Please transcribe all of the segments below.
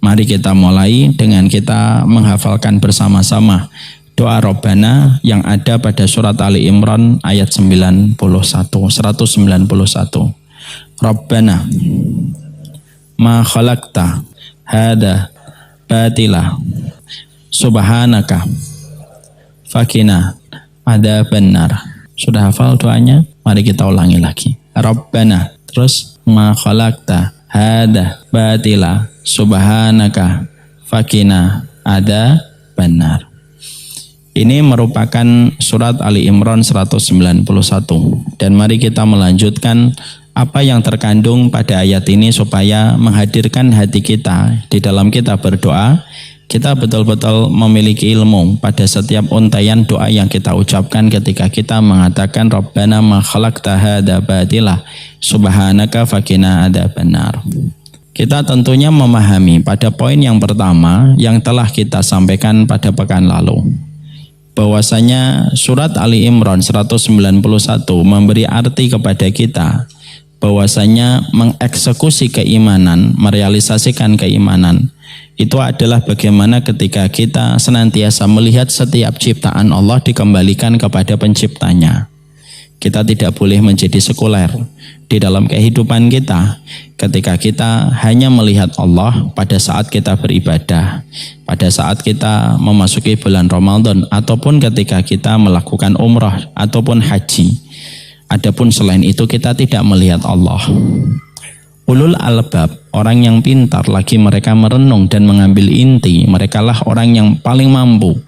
Mari kita mulai dengan kita menghafalkan bersama-sama doa Rabbana yang ada pada surat Ali Imran ayat 191. Rabbana ma khalaqta hada batila subhanaka fakina adzabannar. Sudah hafal doanya? Mari kita ulangi lagi. Rabbana, terus ma khalaqta hada batila subhanaka fakina adzabannar. Ini merupakan surat Ali Imran 191. Dan mari kita melanjutkan apa yang terkandung pada ayat ini supaya menghadirkan hati kita di dalam kita berdoa. Kita betul-betul memiliki ilmu pada setiap untaian doa yang kita ucapkan ketika kita mengatakan Rabbana ma khalaqta hadza batila subhanaka fakina adzabannar. Kita tentunya memahami pada poin yang pertama yang telah kita sampaikan pada pekan lalu, bahwasanya surat Ali Imran 191 memberi arti kepada kita bahwasanya mengeksekusi keimanan, merealisasikan keimanan itu adalah bagaimana ketika kita senantiasa melihat setiap ciptaan Allah dikembalikan kepada penciptanya. Kita tidak boleh menjadi sekuler di dalam kehidupan kita ketika kita hanya melihat Allah pada saat kita beribadah, pada saat kita memasuki bulan Ramadan, ataupun ketika kita melakukan umrah ataupun haji. Adapun selain itu kita tidak melihat Allah. Ulul albab, orang yang pintar lagi mereka merenung dan mengambil inti, merekalah orang yang paling mampu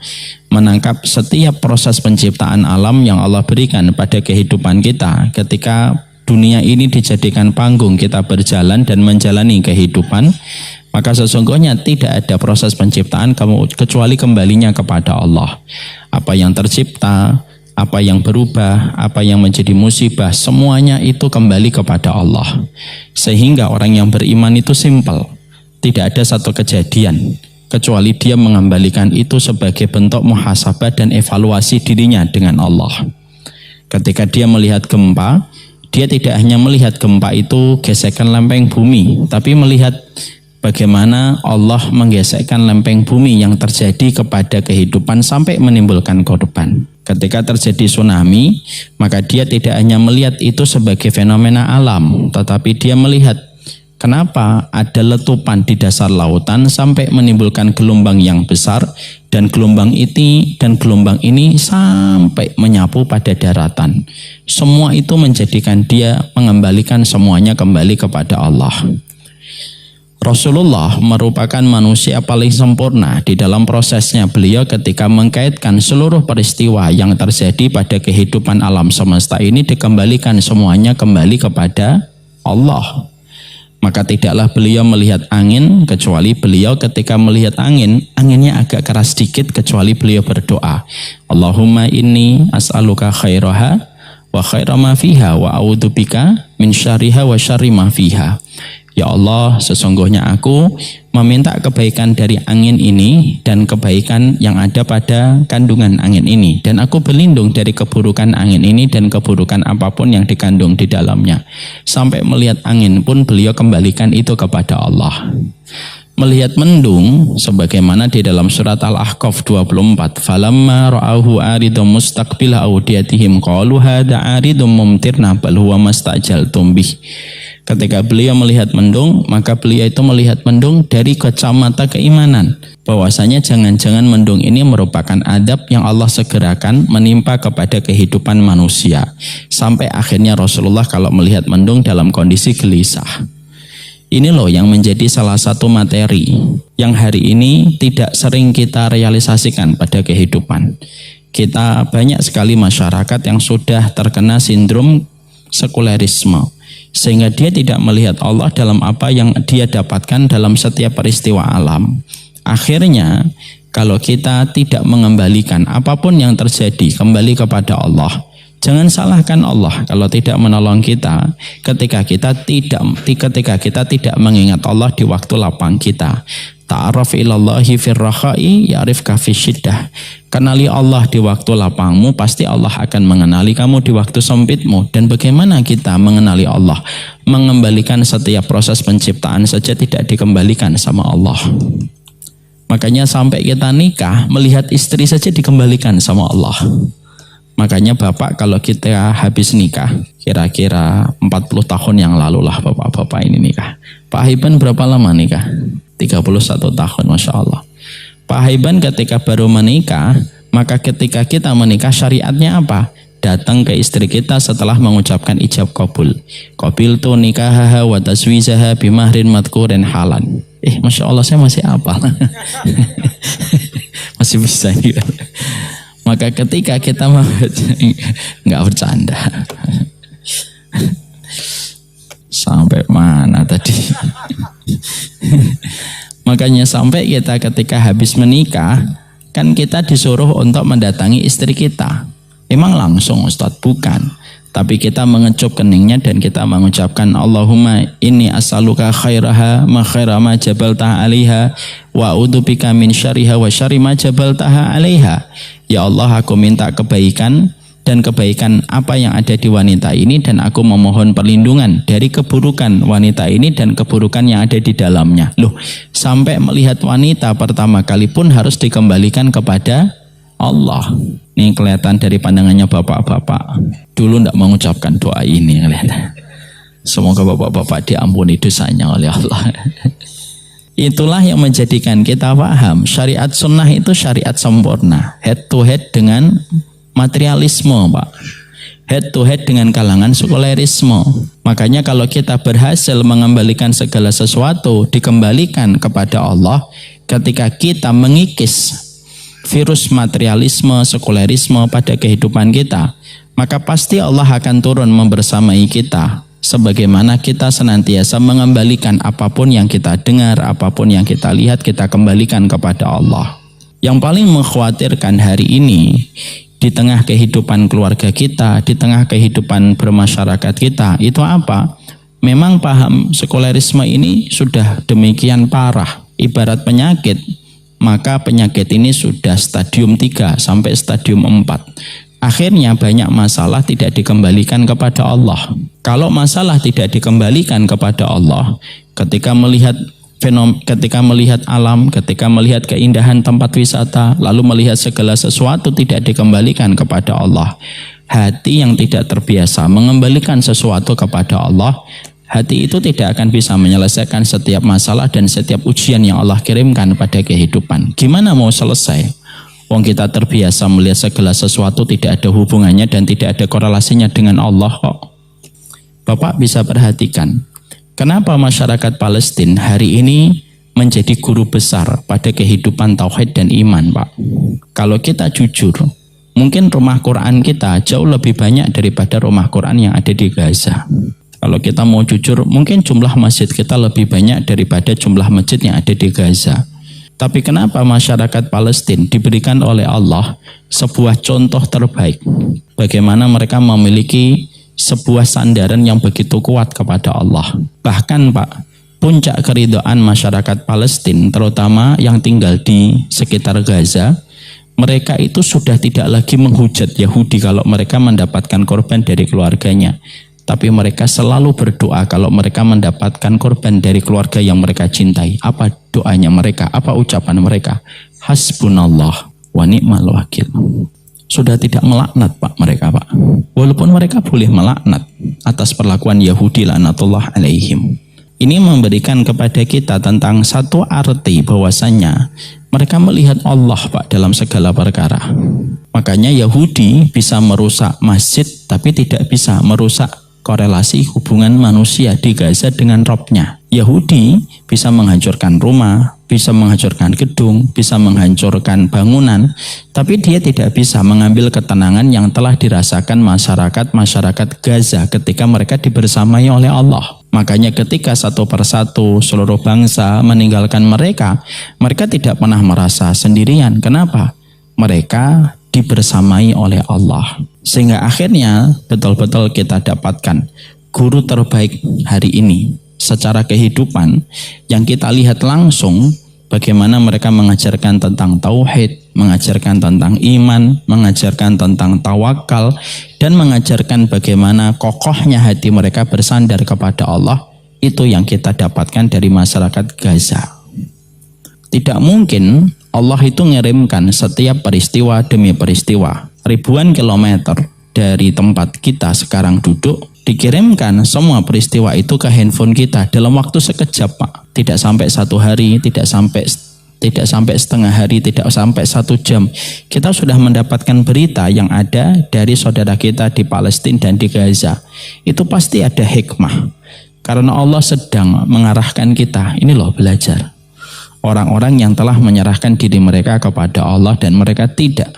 menangkap setiap proses penciptaan alam yang Allah berikan pada kehidupan kita ketika dunia ini dijadikan panggung kita berjalan dan menjalani kehidupan. Maka sesungguhnya tidak ada proses penciptaan kecuali kembalinya kepada Allah. Apa yang tercipta, apa yang berubah, apa yang menjadi musibah, semuanya itu kembali kepada Allah. Sehingga orang yang beriman itu simpel. Tidak ada satu kejadian kecuali dia mengembalikan itu sebagai bentuk muhasabah dan evaluasi dirinya dengan Allah. Ketika dia melihat gempa, dia tidak hanya melihat gempa itu gesekan lempeng bumi, tapi melihat bagaimana Allah menggesekkan lempeng bumi yang terjadi kepada kehidupan sampai menimbulkan korban. Ketika terjadi tsunami, maka dia tidak hanya melihat itu sebagai fenomena alam, tetapi dia melihat kenapa ada letupan di dasar lautan sampai menimbulkan gelombang yang besar, dan gelombang ini sampai menyapu pada daratan. Semua itu menjadikan dia mengembalikan semuanya kembali kepada Allah. Rasulullah merupakan manusia paling sempurna di dalam prosesnya. Beliau ketika mengkaitkan seluruh peristiwa yang terjadi pada kehidupan alam semesta ini dikembalikan semuanya kembali kepada Allah. Maka tidaklah beliau melihat angin kecuali beliau ketika melihat angin, anginnya agak keras sedikit kecuali beliau berdoa, Allahumma inni as'aluka khairaha wa khaira ma fiha wa a'udzubika min syarriha wa syarri ma fiha. Ya Allah, sesungguhnya aku meminta kebaikan dari angin ini dan kebaikan yang ada pada kandungan angin ini. Dan aku berlindung dari keburukan angin ini dan keburukan apapun yang dikandung di dalamnya. Sampai melihat angin pun beliau kembalikan itu kepada Allah. Melihat mendung, sebagaimana di dalam surat Al-Ahqaf 24. Falamma ra'ahu aridum mustaqbila awdiyatihim qalu hadza aridum mumtirna bal huwa mastajaltum bih. Ketika beliau melihat mendung, maka beliau itu melihat mendung dari kacamata keimanan. Bahwasanya jangan-jangan mendung ini merupakan adab yang Allah segerakan menimpa kepada kehidupan manusia. Sampai akhirnya Rasulullah kalau melihat mendung dalam kondisi gelisah. Ini loh yang menjadi salah satu materi yang hari ini tidak sering kita realisasikan pada kehidupan. Kita banyak sekali masyarakat yang sudah terkena sindrom sekulerisme. Sehingga dia tidak melihat Allah dalam apa yang dia dapatkan dalam setiap peristiwa alam. Akhirnya kalau kita tidak mengembalikan apapun yang terjadi kembali kepada Allah, jangan salahkan Allah kalau tidak menolong kita ketika kita tidak mengingat Allah di waktu lapang kita. Ta'arraf ilallahi firrakhai ya'rifka fisyiddah. Kenali Allah di waktu lapangmu, pasti Allah akan mengenali kamu di waktu sempitmu. Dan bagaimana kita mengenali Allah? Mengembalikan setiap proses penciptaan saja tidak dikembalikan sama Allah. Makanya sampai kita nikah, melihat istri saja dikembalikan sama Allah. Makanya Bapak kalau kita habis nikah, kira-kira 40 tahun yang lalu lah Bapak-Bapak ini nikah. Pak Haiban berapa lama nikah? 31 tahun, Masya Allah. Pak Haiban ketika baru menikah, maka ketika kita menikah syariatnya apa? Datang ke istri kita setelah mengucapkan ijab qabul. Qabiltu nikahaha wa taswizaha bimahrin madkurin halan. Masya Allah saya masih hafal. Masih bisa juga. Maka ketika kita nggak bercanda. Sampai mana tadi? Makanya sampai kita ketika habis menikah, kan kita disuruh untuk mendatangi istri kita. Memang langsung Ustadz? Bukan. Tapi kita mengecup keningnya dan kita mengucapkan Allahumma inni as'aluka khairaha ma khaira ma jabaltaha alaiha wa a'udzubika min syarriha wa syarri ma jabaltaha alaiha. Ya Allah, aku minta kebaikan dan kebaikan apa yang ada di wanita ini, dan aku memohon perlindungan dari keburukan wanita ini dan keburukan yang ada di dalamnya. Loh, sampai melihat wanita pertama kali pun harus dikembalikan kepada Allah. Ini kelihatan dari pandangannya bapak-bapak. Dulu tidak mengucapkan doa ini. Semoga bapak-bapak diampuni dosanya oleh Allah. Itulah yang menjadikan kita paham syariat sunnah itu syariat sempurna, head to head dengan materialisme, Pak. Head to head dengan kalangan sekulerisme. Makanya kalau kita berhasil mengembalikan segala sesuatu dikembalikan kepada Allah, ketika kita mengikis virus materialisme, sekulerisme pada kehidupan kita, maka pasti Allah akan turun membersamai kita. Sebagaimana kita senantiasa mengembalikan apapun yang kita dengar, apapun yang kita lihat, kita kembalikan kepada Allah. Yang paling mengkhawatirkan hari ini, di tengah kehidupan keluarga kita, di tengah kehidupan bermasyarakat kita, itu apa? Memang paham sekulerisme ini sudah demikian parah, ibarat penyakit, maka penyakit ini sudah stadium 3 sampai stadium 4. Akhirnya banyak masalah tidak dikembalikan kepada Allah. Kalau masalah tidak dikembalikan kepada Allah, ketika melihat alam, ketika melihat keindahan tempat wisata, lalu melihat segala sesuatu tidak dikembalikan kepada Allah, hati yang tidak terbiasa mengembalikan sesuatu kepada Allah, hati itu tidak akan bisa menyelesaikan setiap masalah dan setiap ujian yang Allah kirimkan pada kehidupan. Gimana mau selesai? Wong kita terbiasa melihat segala sesuatu tidak ada hubungannya dan tidak ada korelasinya dengan Allah kok. Bapak bisa perhatikan, kenapa masyarakat Palestina hari ini menjadi guru besar pada kehidupan tauhid dan iman, Pak? Kalau kita jujur, mungkin rumah Quran kita jauh lebih banyak daripada rumah Quran yang ada di Gaza. Kalau kita mau jujur, mungkin jumlah masjid kita lebih banyak daripada jumlah masjid yang ada di Gaza. Tapi kenapa masyarakat Palestina diberikan oleh Allah sebuah contoh terbaik? Bagaimana mereka memiliki sebuah sandaran yang begitu kuat kepada Allah. Bahkan Pak, puncak keridhaan masyarakat Palestina, terutama yang tinggal di sekitar Gaza, mereka itu sudah tidak lagi menghujat Yahudi kalau mereka mendapatkan korban dari keluarganya. Tapi mereka selalu berdoa kalau mereka mendapatkan korban dari keluarga yang mereka cintai. Apa doanya mereka? Apa ucapan mereka? Hasbunallah wa ni'mal wakil. Sudah tidak melaknat Pak mereka, Pak. Walaupun mereka boleh melaknat atas perlakuan Yahudi laknatullah alaihim. Ini memberikan kepada kita tentang satu arti bahwasannya mereka melihat Allah, Pak, dalam segala perkara. Makanya Yahudi bisa merusak masjid tapi tidak bisa merusak korelasi hubungan manusia di Gaza dengan Robnya. Yahudi bisa menghancurkan rumah, bisa menghancurkan gedung, bisa menghancurkan bangunan, tapi dia tidak bisa mengambil ketenangan yang telah dirasakan masyarakat Gaza ketika mereka dibersamai oleh Allah. Makanya ketika satu persatu seluruh bangsa meninggalkan mereka, mereka tidak pernah merasa sendirian. Kenapa? Mereka dibersamai oleh Allah. Sehingga akhirnya betul-betul kita dapatkan guru terbaik hari ini secara kehidupan yang kita lihat langsung bagaimana mereka mengajarkan tentang tauhid, mengajarkan tentang iman, mengajarkan tentang tawakal, dan mengajarkan bagaimana kokohnya hati mereka bersandar kepada Allah. Itu yang kita dapatkan dari masyarakat Gaza. Tidak mungkin Allah itu mengirimkan setiap peristiwa demi peristiwa, ribuan kilometer dari tempat kita sekarang duduk, dikirimkan semua peristiwa itu ke handphone kita dalam waktu sekejap, Pak. Tidak sampai 1 hari, tidak sampai setengah hari, tidak sampai 1 jam. Kita sudah mendapatkan berita yang ada dari saudara kita di Palestina dan di Gaza. Itu pasti ada hikmah. Karena Allah sedang mengarahkan kita. Ini loh belajar. Orang-orang yang telah menyerahkan diri mereka kepada Allah dan mereka tidak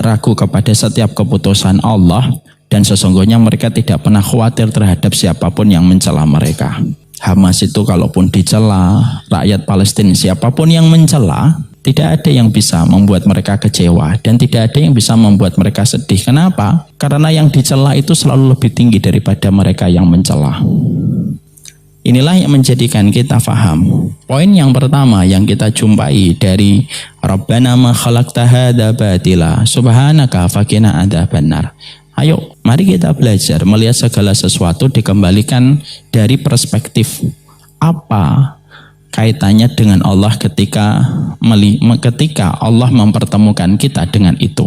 ragu kepada setiap keputusan Allah, dan sesungguhnya mereka tidak pernah khawatir terhadap siapapun yang mencela mereka. Hamas itu kalaupun dicela, rakyat Palestina siapapun yang mencela, tidak ada yang bisa membuat mereka kecewa dan tidak ada yang bisa membuat mereka sedih. Kenapa? Karena yang dicela itu selalu lebih tinggi daripada mereka yang mencela. Inilah yang menjadikan kita faham. Poin yang pertama yang kita jumpai dari Rabbana ma khalaqta hadza batila subhanaka faqina adzabannar. Ayo, mari kita belajar melihat segala sesuatu dikembalikan dari perspektif apa kaitannya dengan Allah ketika Allah mempertemukan kita dengan itu.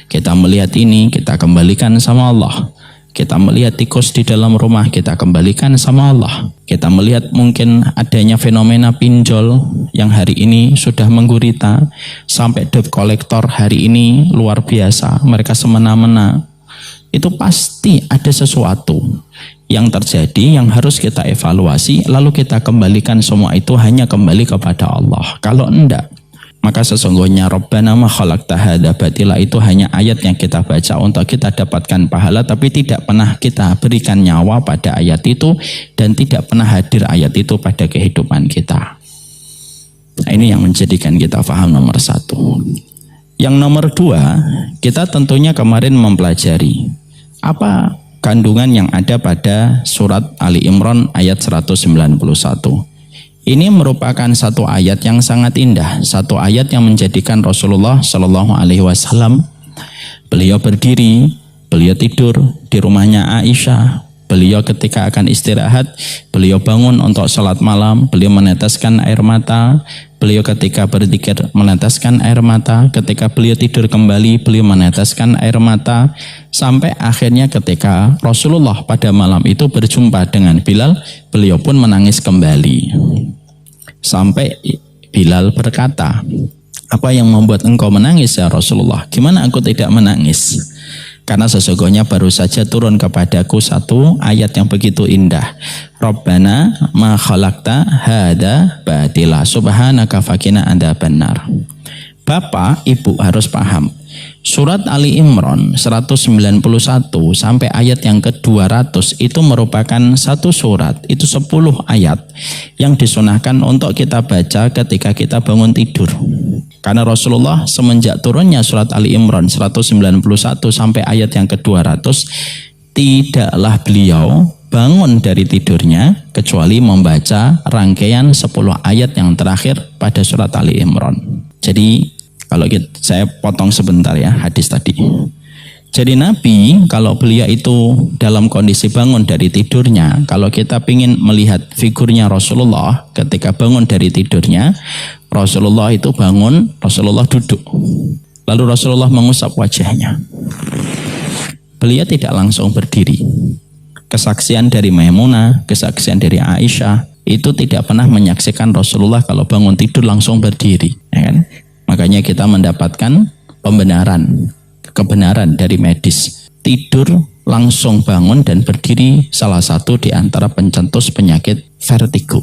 Kita melihat ini, kita kembalikan sama Allah. Kita melihat tikus di dalam rumah, kita kembalikan sama Allah. Kita melihat mungkin adanya fenomena pinjol yang hari ini sudah menggurita, sampai debt collector hari ini luar biasa, mereka semena-mena. Itu pasti ada sesuatu yang terjadi yang harus kita evaluasi, lalu kita kembalikan semua itu hanya kembali kepada Allah. Kalau enggak, maka sesungguhnya Rabbana ma khalaqta hadza batila itu hanya ayat yang kita baca untuk kita dapatkan pahala, tapi tidak pernah kita berikan nyawa pada ayat itu dan tidak pernah hadir ayat itu pada kehidupan kita. Nah, ini yang menjadikan kita paham nomor 1. Yang nomor 2, kita tentunya kemarin mempelajari apa kandungan yang ada pada surat Ali Imran ayat 191. Ini merupakan satu ayat yang sangat indah, satu ayat yang menjadikan Rasulullah Shallallahu Alaihi Wasallam beliau berdiri, beliau tidur di rumahnya Aisyah, beliau ketika akan istirahat, beliau bangun untuk salat malam, beliau meneteskan air mata, beliau ketika berzikir meneteskan air mata, ketika beliau tidur kembali, beliau meneteskan air mata, sampai akhirnya ketika Rasulullah pada malam itu berjumpa dengan Bilal, beliau pun menangis kembali. Sampai Bilal berkata, apa yang membuat engkau menangis ya Rasulullah? Gimana aku tidak menangis? Karena sesungguhnya baru saja turun kepadaku satu ayat yang begitu indah. Rabbana ma khalaqta hadza batila subhanaka faqina adzabannar. Bapak, Ibu harus paham. Surat Ali Imran 191 sampai ayat yang ke-200 itu merupakan satu surat, itu 10 ayat yang disunahkan untuk kita baca ketika kita bangun tidur. Karena Rasulullah semenjak turunnya surat Ali Imran 191 sampai ayat yang ke-200 tidaklah beliau bangun dari tidurnya kecuali membaca rangkaian 10 ayat yang terakhir pada surat Ali Imran. Jadi kalau saya potong sebentar ya hadis tadi. Jadi Nabi kalau beliau itu dalam kondisi bangun dari tidurnya, kalau kita ingin melihat figurnya Rasulullah ketika bangun dari tidurnya, Rasulullah itu bangun, Rasulullah duduk. Lalu Rasulullah mengusap wajahnya. Beliau tidak langsung berdiri. Kesaksian dari Maimunah, kesaksian dari Aisyah, itu tidak pernah menyaksikan Rasulullah kalau bangun tidur langsung berdiri. Ya kan? Makanya kita mendapatkan kebenaran dari medis. Tidur langsung bangun dan berdiri salah satu di antara pencetus penyakit vertigo.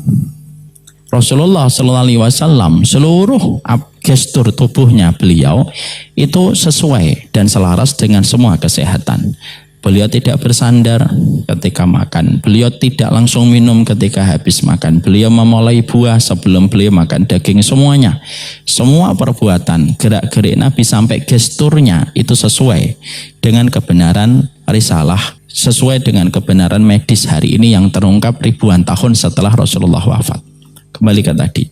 Rasulullah Sallallahu Alaihi Wasallam seluruh gestur tubuhnya beliau itu sesuai dan selaras dengan semua kesehatan. Beliau tidak bersandar ketika makan. Beliau tidak langsung minum ketika habis makan. Beliau memulai buah sebelum beliau makan daging semuanya. Semua perbuatan, gerak-gerik Nabi sampai gesturnya itu sesuai dengan kebenaran risalah, sesuai dengan kebenaran medis hari ini yang terungkap ribuan tahun setelah Rasulullah wafat. Kembali ke tadi.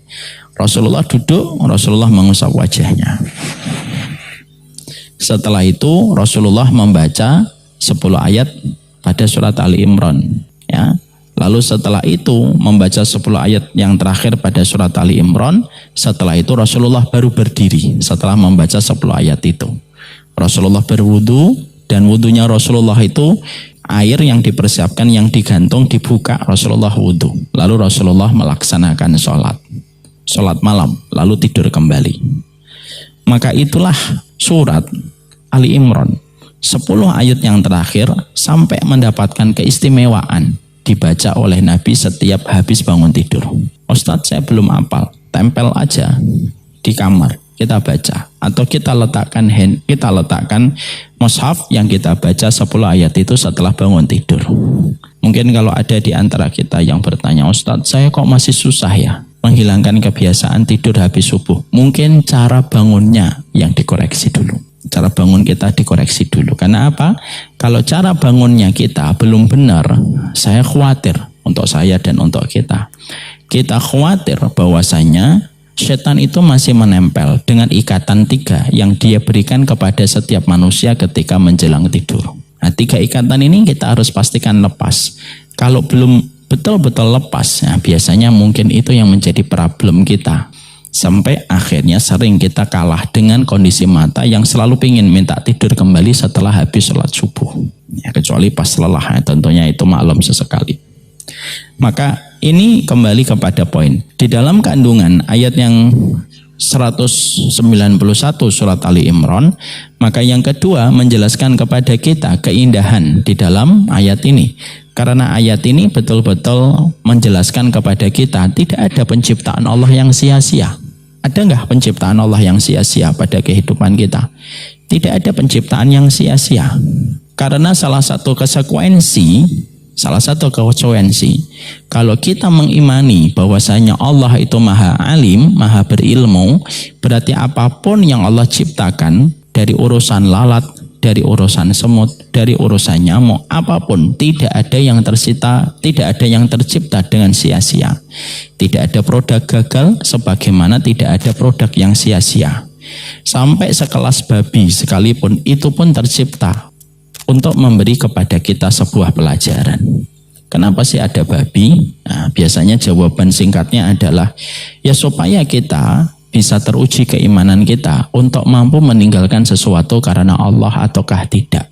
Rasulullah duduk, Rasulullah mengusap wajahnya. Setelah itu Rasulullah membaca 10 ayat pada surat Ali Imran, ya. Lalu setelah itu membaca 10 ayat yang terakhir pada surat Ali Imran. Setelah itu Rasulullah baru berdiri setelah membaca 10 ayat itu. Rasulullah berwudu, dan wudunya Rasulullah itu air yang dipersiapkan, yang digantung, dibuka, Rasulullah wudu. Lalu Rasulullah melaksanakan sholat malam, lalu tidur kembali. Maka itulah surat Ali Imran, 10 ayat yang terakhir sampai mendapatkan keistimewaan dibaca oleh Nabi setiap habis bangun tidur. Ustadz, saya belum hafal, tempel aja di kamar, kita baca, atau kita letakkan mushaf yang kita baca 10 ayat itu setelah bangun tidur. Mungkin kalau ada di antara kita yang bertanya, Ustadz, saya kok masih susah ya menghilangkan kebiasaan tidur habis subuh. Mungkin cara bangunnya yang dikoreksi dulu. Cara bangun kita dikoreksi dulu. Karena apa? Kalau cara bangunnya kita belum benar, saya khawatir untuk saya dan untuk kita. Kita khawatir bahwasanya setan itu masih menempel dengan ikatan 3 yang dia berikan kepada setiap manusia ketika menjelang tidur. Nah, 3 ikatan ini kita harus pastikan lepas. Kalau belum betul-betul lepas, ya, biasanya mungkin itu yang menjadi problem kita. Sampai akhirnya sering kita kalah dengan kondisi mata yang selalu ingin minta tidur kembali setelah habis sholat subuh. Ya, kecuali pas lelah, ya, tentunya itu maklum sesekali. Maka ini kembali kepada poin. Di dalam kandungan ayat yang 191 surat Ali Imran, maka yang kedua menjelaskan kepada kita keindahan di dalam ayat ini. Karena ayat ini betul-betul menjelaskan kepada kita tidak ada penciptaan Allah yang sia-sia. Ada nggak penciptaan Allah yang sia-sia pada kehidupan kita? Tidak ada penciptaan yang sia-sia. Karena salah satu konsekuensi kalau kita mengimani bahwasanya Allah itu maha alim, maha berilmu, berarti apapun yang Allah ciptakan, dari urusan lalat, dari urusan semut, dari urusan nyamuk, apapun, tidak ada yang tercipta dengan sia-sia. Tidak ada produk gagal sebagaimana tidak ada produk yang sia-sia. Sampai sekelas babi sekalipun itu pun tercipta untuk memberi kepada kita sebuah pelajaran. Kenapa sih ada babi? Nah, biasanya jawaban singkatnya adalah ya supaya kita bisa teruji keimanan kita untuk mampu meninggalkan sesuatu karena Allah ataukah tidak.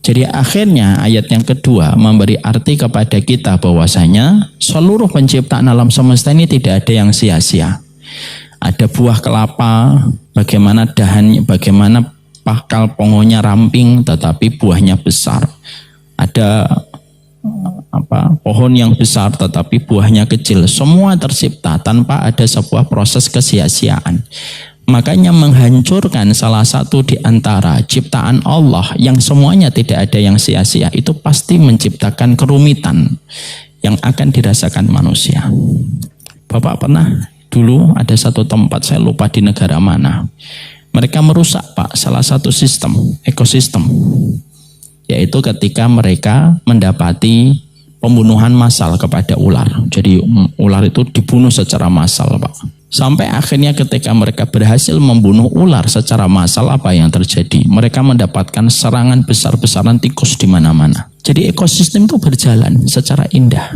Jadi akhirnya ayat yang kedua memberi arti kepada kita bahwasanya seluruh penciptaan alam semesta ini tidak ada yang sia-sia. Ada buah kelapa, bagaimana dahannya, bagaimana pakal pohonnya ramping tetapi buahnya besar. Ada pohon yang besar tetapi buahnya kecil. Semua tercipta tanpa ada sebuah proses kesia-siaan. Makanya menghancurkan salah satu di antara ciptaan Allah yang semuanya tidak ada yang sia-sia itu pasti menciptakan kerumitan yang akan dirasakan manusia. Bapak pernah dulu ada satu tempat, saya lupa di negara mana, mereka merusak Pak salah satu sistem, ekosistem, yaitu ketika mereka mendapati pembunuhan massal kepada ular. Jadi ular itu dibunuh secara massal Pak. Sampai akhirnya ketika mereka berhasil membunuh ular secara massal, apa yang terjadi? Mereka mendapatkan serangan besar-besaran tikus di mana-mana. Jadi ekosistem itu berjalan secara indah.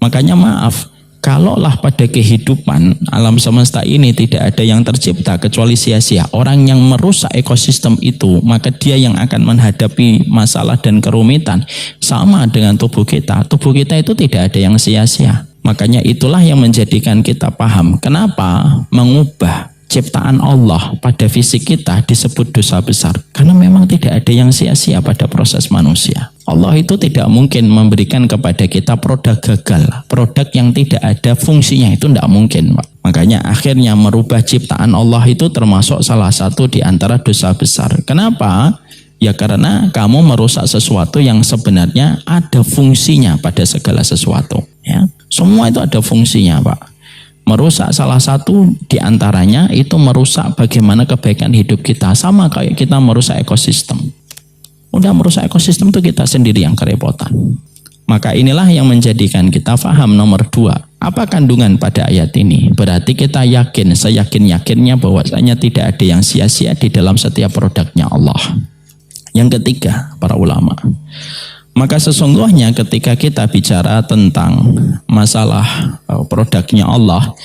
Makanya maaf, kalaulah pada kehidupan alam semesta ini tidak ada yang tercipta kecuali sia-sia, orang yang merusak ekosistem itu, maka dia yang akan menghadapi masalah dan kerumitan. Sama dengan tubuh kita itu tidak ada yang sia-sia. Makanya itulah yang menjadikan kita paham kenapa mengubah ciptaan Allah pada fisik kita disebut dosa besar. Karena memang tidak ada yang sia-sia pada proses manusia. Allah itu tidak mungkin memberikan kepada kita produk gagal, produk yang tidak ada fungsinya, itu tidak mungkin Pak. Makanya akhirnya merubah ciptaan Allah itu termasuk salah satu di antara dosa besar. Kenapa? Ya karena kamu merusak sesuatu yang sebenarnya ada fungsinya pada segala sesuatu. Ya, semua itu ada fungsinya Pak. Merusak salah satu di antaranya itu merusak bagaimana kebaikan hidup kita. Sama kayak kita merusak ekosistem. Udah merusak ekosistem itu kita sendiri yang kerepotan. Maka inilah yang menjadikan kita paham nomor 2. Apa kandungan pada ayat ini? Berarti kita yakin, seyakin-yakinnya bahwasanya tidak ada yang sia-sia di dalam setiap produknya Allah. Yang ketiga, para ulama, maka sesungguhnya ketika kita bicara tentang masalah produknya Allah,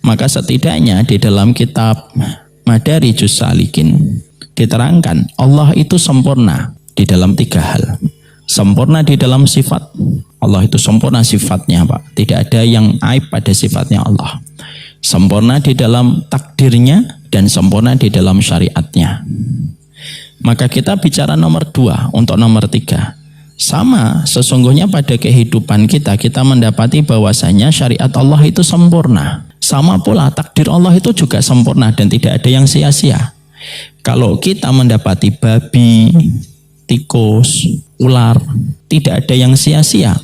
maka setidaknya di dalam kitab Madarijus Salikin diterangkan Allah itu sempurna di dalam 3 hal. Sempurna di dalam sifat, Allah itu sempurna sifatnya, Pak. Tidak ada yang aib pada sifatnya Allah. Sempurna di dalam takdirnya dan sempurna di dalam syariatnya. Maka kita bicara nomor 2, untuk nomor 3. Sama, sesungguhnya pada kehidupan kita mendapati bahwasanya syariat Allah itu sempurna. Sama pula takdir Allah itu juga sempurna dan tidak ada yang sia-sia. Kalau kita mendapati babi, tikus, ular, tidak ada yang sia-sia,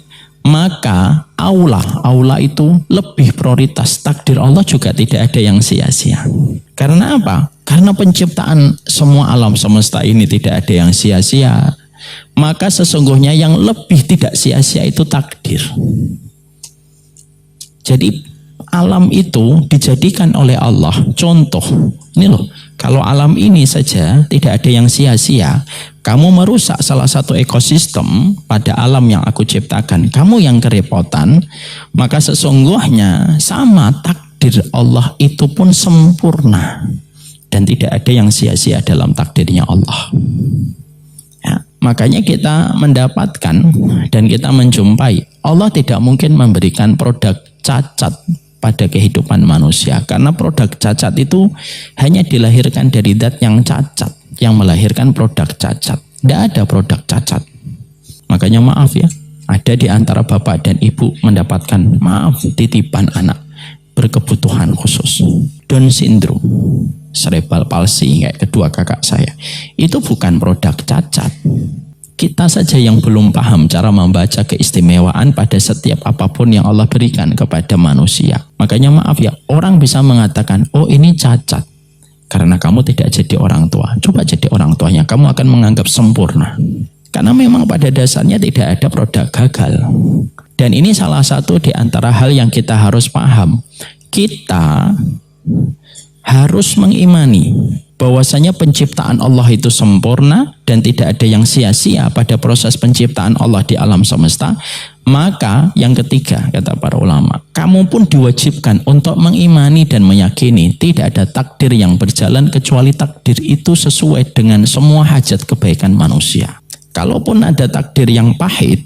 maka aula itu lebih prioritas. Takdir Allah juga tidak ada yang sia-sia. Karena apa? Karena penciptaan semua alam semesta ini tidak ada yang sia-sia. Maka sesungguhnya yang lebih tidak sia-sia itu takdir. Jadi alam itu dijadikan oleh Allah contoh. Ini loh, kalau alam ini saja tidak ada yang sia-sia, kamu merusak salah satu ekosistem pada alam yang aku ciptakan, kamu yang kerepotan, maka sesungguhnya sama takdir Allah itu pun sempurna dan tidak ada yang sia-sia dalam takdirnya Allah. Ya, makanya kita mendapatkan dan kita menjumpai Allah tidak mungkin memberikan produk cacat pada kehidupan manusia, karena produk cacat itu hanya dilahirkan dari zat yang cacat, yang melahirkan produk cacat. Tidak ada produk cacat. Makanya maaf ya, ada di antara bapak dan ibu mendapatkan titipan anak berkebutuhan khusus, Down syndrome, cerebral palsy kayak kedua kakak saya. Itu bukan produk cacat. Kita saja yang belum paham cara membaca keistimewaan pada setiap apapun yang Allah berikan kepada manusia. Makanya maaf ya, orang bisa mengatakan, oh ini cacat karena kamu tidak jadi orang tua. Coba jadi orang tuanya, kamu akan menganggap sempurna. Karena memang pada dasarnya tidak ada produk gagal. Dan ini salah satu di antara hal yang kita harus paham. Kita harus mengimani bahwasanya penciptaan Allah itu sempurna dan tidak ada yang sia-sia pada proses penciptaan Allah di alam semesta. Maka yang ketiga, kata para ulama, kamu pun diwajibkan untuk mengimani dan meyakini tidak ada takdir yang berjalan kecuali takdir itu sesuai dengan semua hajat kebaikan manusia. Kalaupun ada takdir yang pahit,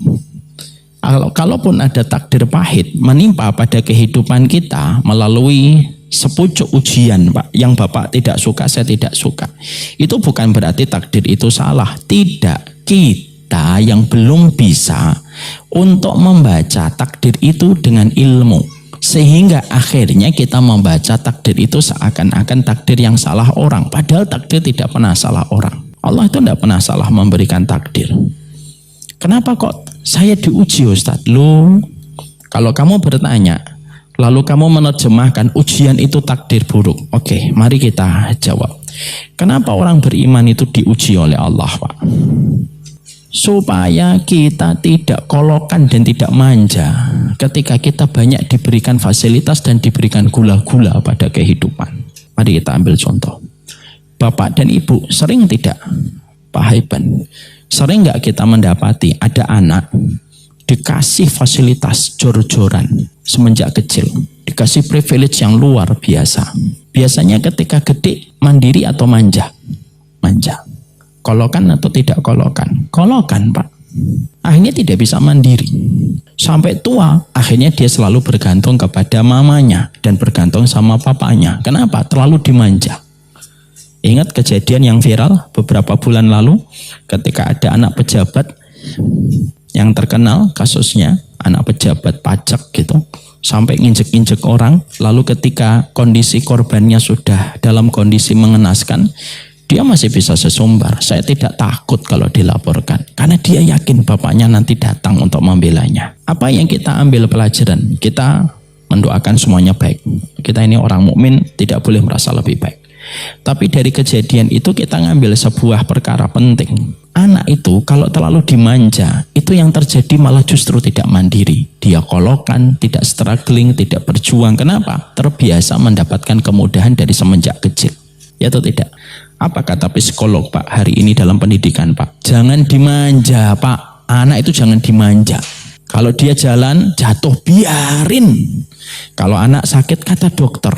kalaupun ada takdir pahit menimpa pada kehidupan kita melalui sepucuk ujian, Pak, yang Bapak tidak suka, saya tidak suka, itu bukan berarti takdir itu salah. Tidak, kita yang belum bisa untuk membaca takdir itu dengan ilmu, sehingga akhirnya kita membaca takdir itu seakan-akan takdir yang salah orang, padahal takdir tidak pernah salah orang. Allah itu tidak pernah salah memberikan takdir. Kenapa kok saya diuji, Ustadz? Loh, kalau kamu bertanya lalu kamu menerjemahkan ujian itu takdir buruk. Oke, mari kita jawab. Kenapa orang beriman itu diuji oleh Allah, Pak? Supaya kita tidak kolokan dan tidak manja ketika kita banyak diberikan fasilitas dan diberikan gula-gula pada kehidupan. Mari kita ambil contoh. Bapak dan Ibu sering tidak, Pak Haiban, sering nggak kita mendapati ada anak dikasih fasilitas jor-joran semenjak kecil, dikasih privilege yang luar biasa. Biasanya ketika gede mandiri atau manja? Manja. Kolokan atau tidak kolokan? Kolokan, Pak. Akhirnya tidak bisa mandiri. Sampai tua, akhirnya dia selalu bergantung kepada mamanya dan bergantung sama papanya. Kenapa? Terlalu dimanja. Ingat kejadian yang viral beberapa bulan lalu ketika ada anak pejabat yang terkenal kasusnya, anak pejabat pajak gitu, sampai nginjek-injek orang, lalu ketika kondisi korbannya sudah dalam kondisi mengenaskan, dia masih bisa sesumbar. Saya tidak takut kalau dilaporkan, karena dia yakin bapaknya nanti datang untuk membelanya. Apa yang kita ambil pelajaran? Kita mendoakan semuanya baik. Kita ini orang mukmin, tidak boleh merasa lebih baik. Tapi dari kejadian itu kita ngambil sebuah perkara penting. Anak itu kalau terlalu dimanja, itu yang terjadi malah justru tidak mandiri. Dia kolokan, tidak struggling, tidak berjuang. Kenapa? Terbiasa mendapatkan kemudahan dari semenjak kecil. Ya atau tidak? Apa kata psikolog Pak hari ini dalam pendidikan Pak? Jangan dimanja Pak. Anak itu jangan dimanja. Kalau dia jalan jatuh biarin. Kalau anak sakit kata dokter.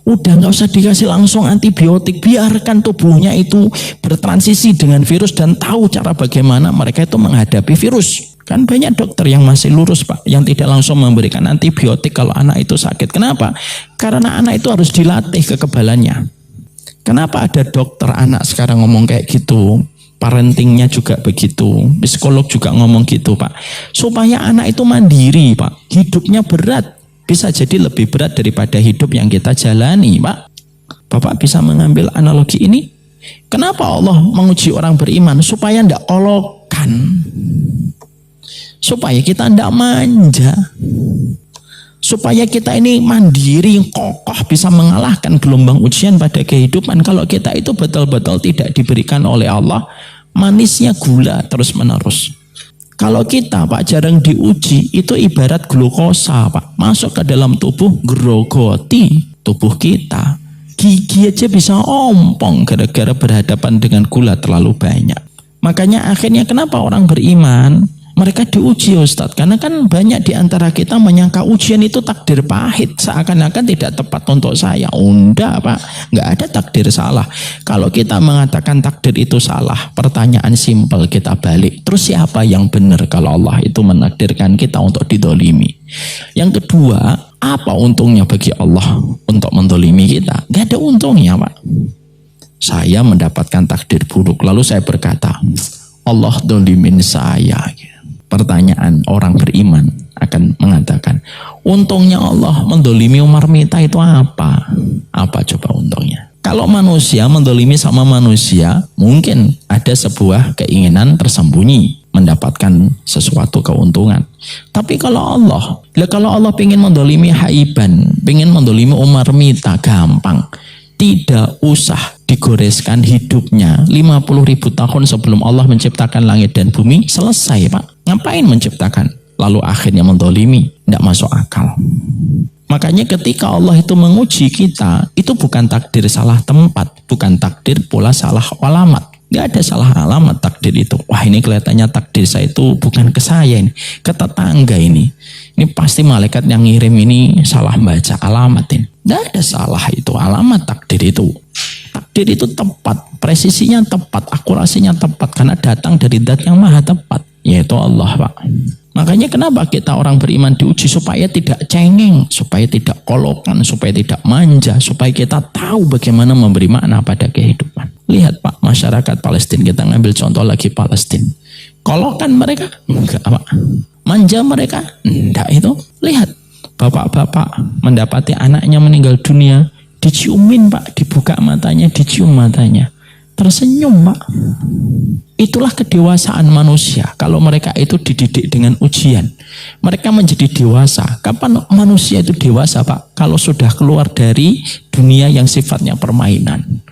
Udah nggak usah dikasih langsung antibiotik, biarkan tubuhnya itu bertransisi dengan virus dan tahu cara bagaimana mereka itu menghadapi virus. Kan banyak dokter yang masih lurus Pak, yang tidak langsung memberikan antibiotik kalau anak itu sakit. Kenapa? Karena anak itu harus dilatih kekebalannya. Kenapa ada dokter anak sekarang ngomong kayak gitu? Parentingnya juga begitu, psikolog juga ngomong gitu Pak. Supaya anak itu mandiri Pak, hidupnya berat. Bisa jadi lebih berat daripada hidup yang kita jalani, Pak. Bapak bisa mengambil analogi ini? Kenapa Allah menguji orang beriman? Supaya tidak kolokan. Supaya kita tidak manja. Supaya kita ini mandiri, kokoh, bisa mengalahkan gelombang ujian pada kehidupan. Kalau kita itu betul-betul tidak diberikan oleh Allah, manisnya gula terus-menerus. Kalau kita Pak jarang diuji, itu ibarat glukosa Pak. Masuk ke dalam tubuh, gerogoti tubuh kita. Gigi aja bisa ompong gara-gara berhadapan dengan gula terlalu banyak. Makanya akhirnya kenapa orang beriman? Mereka diuji Ustadz. Karena kan banyak di antara kita menyangka ujian itu takdir pahit. Seakan-akan tidak tepat untuk saya. Enggak Pak, nggak ada takdir salah. Kalau kita mengatakan takdir itu salah, pertanyaan simpel kita balik. Terus siapa yang benar kalau Allah itu menakdirkan kita untuk didolimi? Yang kedua, apa untungnya bagi Allah untuk mendolimi kita? Nggak ada untungnya Pak. Saya mendapatkan takdir buruk. Lalu saya berkata, Allah dolimin saya. Pertanyaan orang beriman akan mengatakan, untungnya Allah mendolimi Umar Mita itu apa? Apa coba untungnya? Kalau manusia mendolimi sama manusia, mungkin ada sebuah keinginan tersembunyi mendapatkan sesuatu keuntungan. Tapi kalau Allah pengen mendolimi Haiban, pengen mendolimi Umar Mita, gampang. Tidak usah digoreskan hidupnya 50.000 tahun sebelum Allah menciptakan langit dan bumi, selesai Pak. Ngapain menciptakan? Lalu akhirnya mendolimi, tidak masuk akal. Makanya ketika Allah itu menguji kita, itu bukan takdir salah tempat, bukan takdir pula salah alamat. Gak ada salah alamat takdir itu. Wah ini kelihatannya takdir saya itu bukan ke saya ini, ke tetangga ini. Ini pasti malaikat yang ngirim ini salah baca alamat ini. Gak ada salah itu alamat takdir itu. Takdir itu tepat, presisinya tepat, akurasinya tepat karena datang dari zat yang maha tepat, yaitu Allah Pak. Makanya kenapa kita orang beriman diuji supaya tidak cengeng, supaya tidak kolokan, supaya tidak manja, supaya kita tahu bagaimana memberi makna pada kehidupan. Lihat Pak, masyarakat Palestina, kita ngambil contoh lagi Palestina. Kolokan mereka? Enggak Pak. Manja mereka? Enggak itu. Lihat, bapak-bapak mendapati anaknya meninggal dunia, diciumin Pak, dibuka matanya, dicium matanya. Tersenyum Pak. Itulah kedewasaan manusia. Kalau mereka itu dididik dengan ujian, mereka menjadi dewasa. Kapan manusia itu dewasa Pak? Kalau sudah keluar dari dunia yang sifatnya permainan.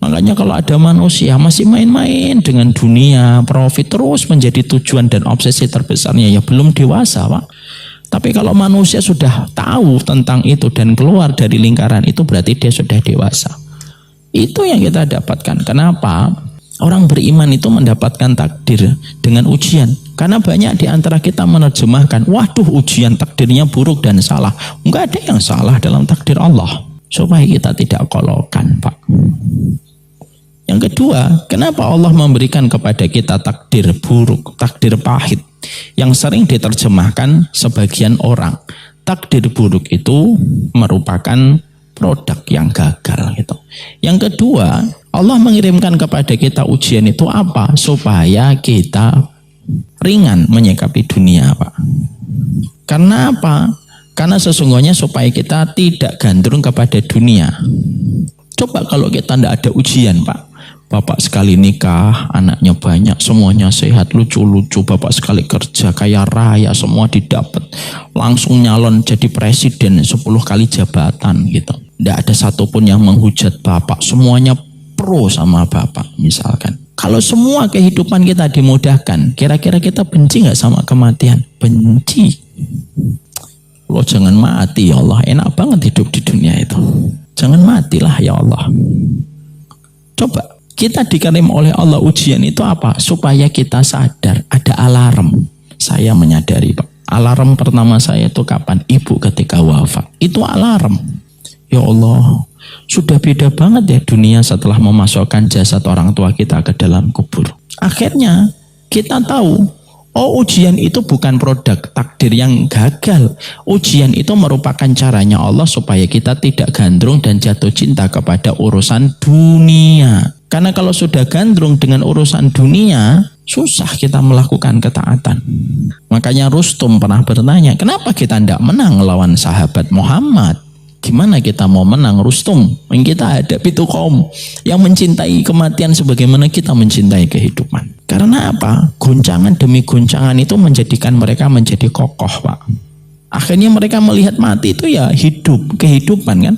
Makanya kalau ada manusia masih main-main dengan dunia, profit terus menjadi tujuan dan obsesi terbesarnya, ya belum dewasa Pak. Tapi kalau manusia sudah tahu tentang itu dan keluar dari lingkaran itu, berarti dia sudah dewasa. Itu yang kita dapatkan. Kenapa? Orang beriman itu mendapatkan takdir dengan ujian. Karena banyak di antara kita menerjemahkan, waduh ujian takdirnya buruk dan salah. Enggak ada yang salah dalam takdir Allah. Supaya kita tidak kolokan Pak. Yang kedua, kenapa Allah memberikan kepada kita takdir buruk, takdir pahit, yang sering diterjemahkan sebagian orang. Takdir buruk itu merupakan produk yang gagal gitu. Yang kedua, Allah mengirimkan kepada kita ujian itu apa? Supaya kita ringan menyikapi dunia Pak. Karena apa? Karena sesungguhnya supaya kita tidak gandrung kepada dunia. Coba kalau kita tidak ada ujian Pak. Bapak sekali nikah, anaknya banyak, semuanya sehat, lucu-lucu. Bapak sekali kerja, kaya raya, semua didapat. Langsung nyalon jadi presiden 10 kali jabatan gitu. Tidak ada satupun yang menghujat Bapak. Semuanya pro sama Bapak misalkan. Kalau semua kehidupan kita dimudahkan, kira-kira kita benci nggak sama kematian? Benci. Lo jangan mati ya Allah, enak banget hidup di dunia itu. Jangan matilah ya Allah. Coba, kita dikirim oleh Allah ujian itu apa? Supaya kita sadar, ada alarm. Saya menyadari Pak, alarm pertama saya itu kapan? Ibu ketika wafat. Itu alarm. Ya Allah, sudah beda banget ya dunia setelah memasukkan jasad orang tua kita ke dalam kubur. Akhirnya kita tahu, oh ujian itu bukan produk takdir yang gagal. Ujian itu merupakan caranya Allah supaya kita tidak gandrung dan jatuh cinta kepada urusan dunia. Karena kalau sudah gandrung dengan urusan dunia, susah kita melakukan ketaatan. Makanya Rustum pernah bertanya, kenapa kita tidak menang lawan sahabat Muhammad? Gimana kita mau menang Rustum? Yang kita hadapi itu kaum yang mencintai kematian sebagaimana kita mencintai kehidupan. Karena apa? Guncangan demi guncangan itu menjadikan mereka menjadi kokoh Pak. Akhirnya mereka melihat mati itu ya hidup, kehidupan kan.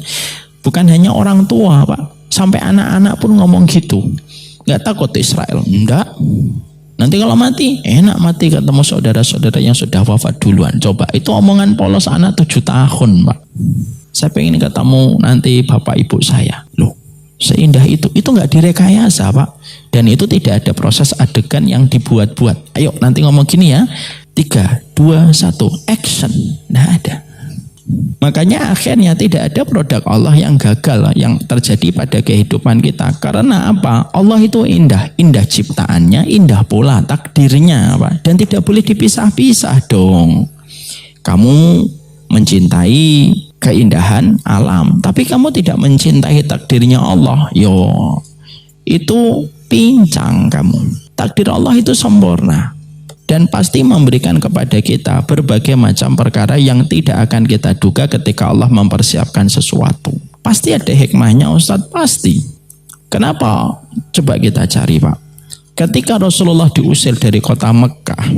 Bukan hanya orang tua Pak. Sampai anak-anak pun ngomong gitu. Gak takut Israel? Enggak. Nanti kalau mati, enak mati ketemu saudara-saudara yang sudah wafat duluan. Coba, itu omongan polos anak 7 tahun Pak. Saya pengen ketemu nanti bapak ibu saya. Loh, seindah itu nggak direkayasa Pak. Dan itu tidak ada proses adegan yang dibuat-buat. Ayo nanti ngomong gini ya. 3, 2, 1, action. Nggak ada. Makanya akhirnya tidak ada produk Allah yang gagal yang terjadi pada kehidupan kita. Karena apa? Allah itu indah. Indah ciptaannya, indah pula takdirnya Pak. Dan tidak boleh dipisah-pisah dong. Kamu mencintai keindahan alam, tapi kamu tidak mencintai takdirnya Allah, itu pincang kamu. Takdir Allah itu sempurna dan pasti memberikan kepada kita berbagai macam perkara yang tidak akan kita duga ketika Allah mempersiapkan sesuatu. Pasti ada hikmahnya Ustadz, pasti. Kenapa? Coba kita cari Pak. Ketika Rasulullah diusir dari kota Mekah,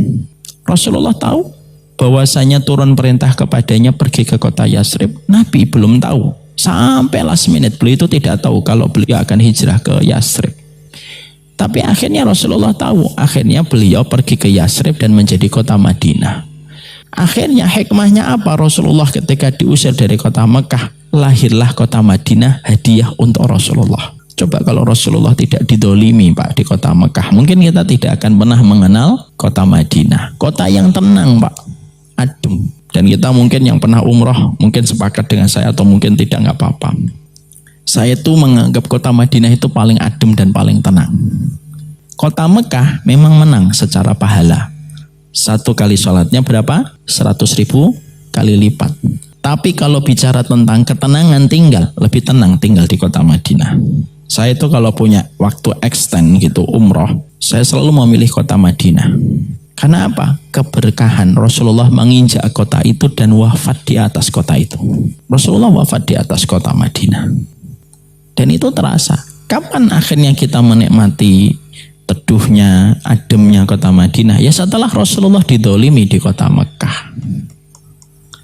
Rasulullah tahu bahwasanya turun perintah kepadanya pergi ke kota Yasrib. Nabi belum tahu. Sampai last minute beliau itu tidak tahu kalau beliau akan hijrah ke Yasrib. Tapi akhirnya Rasulullah tahu. Akhirnya beliau pergi ke Yasrib dan menjadi kota Madinah. Akhirnya hikmahnya apa? Rasulullah ketika diusir dari kota Mekah, lahirlah kota Madinah, hadiah untuk Rasulullah. Coba kalau Rasulullah tidak didolimi Pak di kota Mekah, mungkin kita tidak akan pernah mengenal kota Madinah. Kota yang tenang Pak, adem. Dan kita mungkin yang pernah umroh mungkin sepakat dengan saya atau mungkin tidak, nggak apa-apa. Saya tuh menganggap kota Madinah itu paling adem dan paling tenang. Kota Mekah memang menang secara pahala. 1 kali sholatnya berapa? 100.000 kali lipat. Tapi kalau bicara tentang ketenangan tinggal, lebih tenang tinggal di kota Madinah. Saya itu kalau punya waktu extend gitu umroh, saya selalu memilih kota Madinah. Karena apa? Keberkahan Rasulullah menginjak kota itu dan wafat di atas kota itu. Rasulullah wafat di atas kota Madinah. Dan itu terasa. Kapan akhirnya kita menikmati teduhnya, ademnya kota Madinah? Ya setelah Rasulullah didolimi di kota Mekah.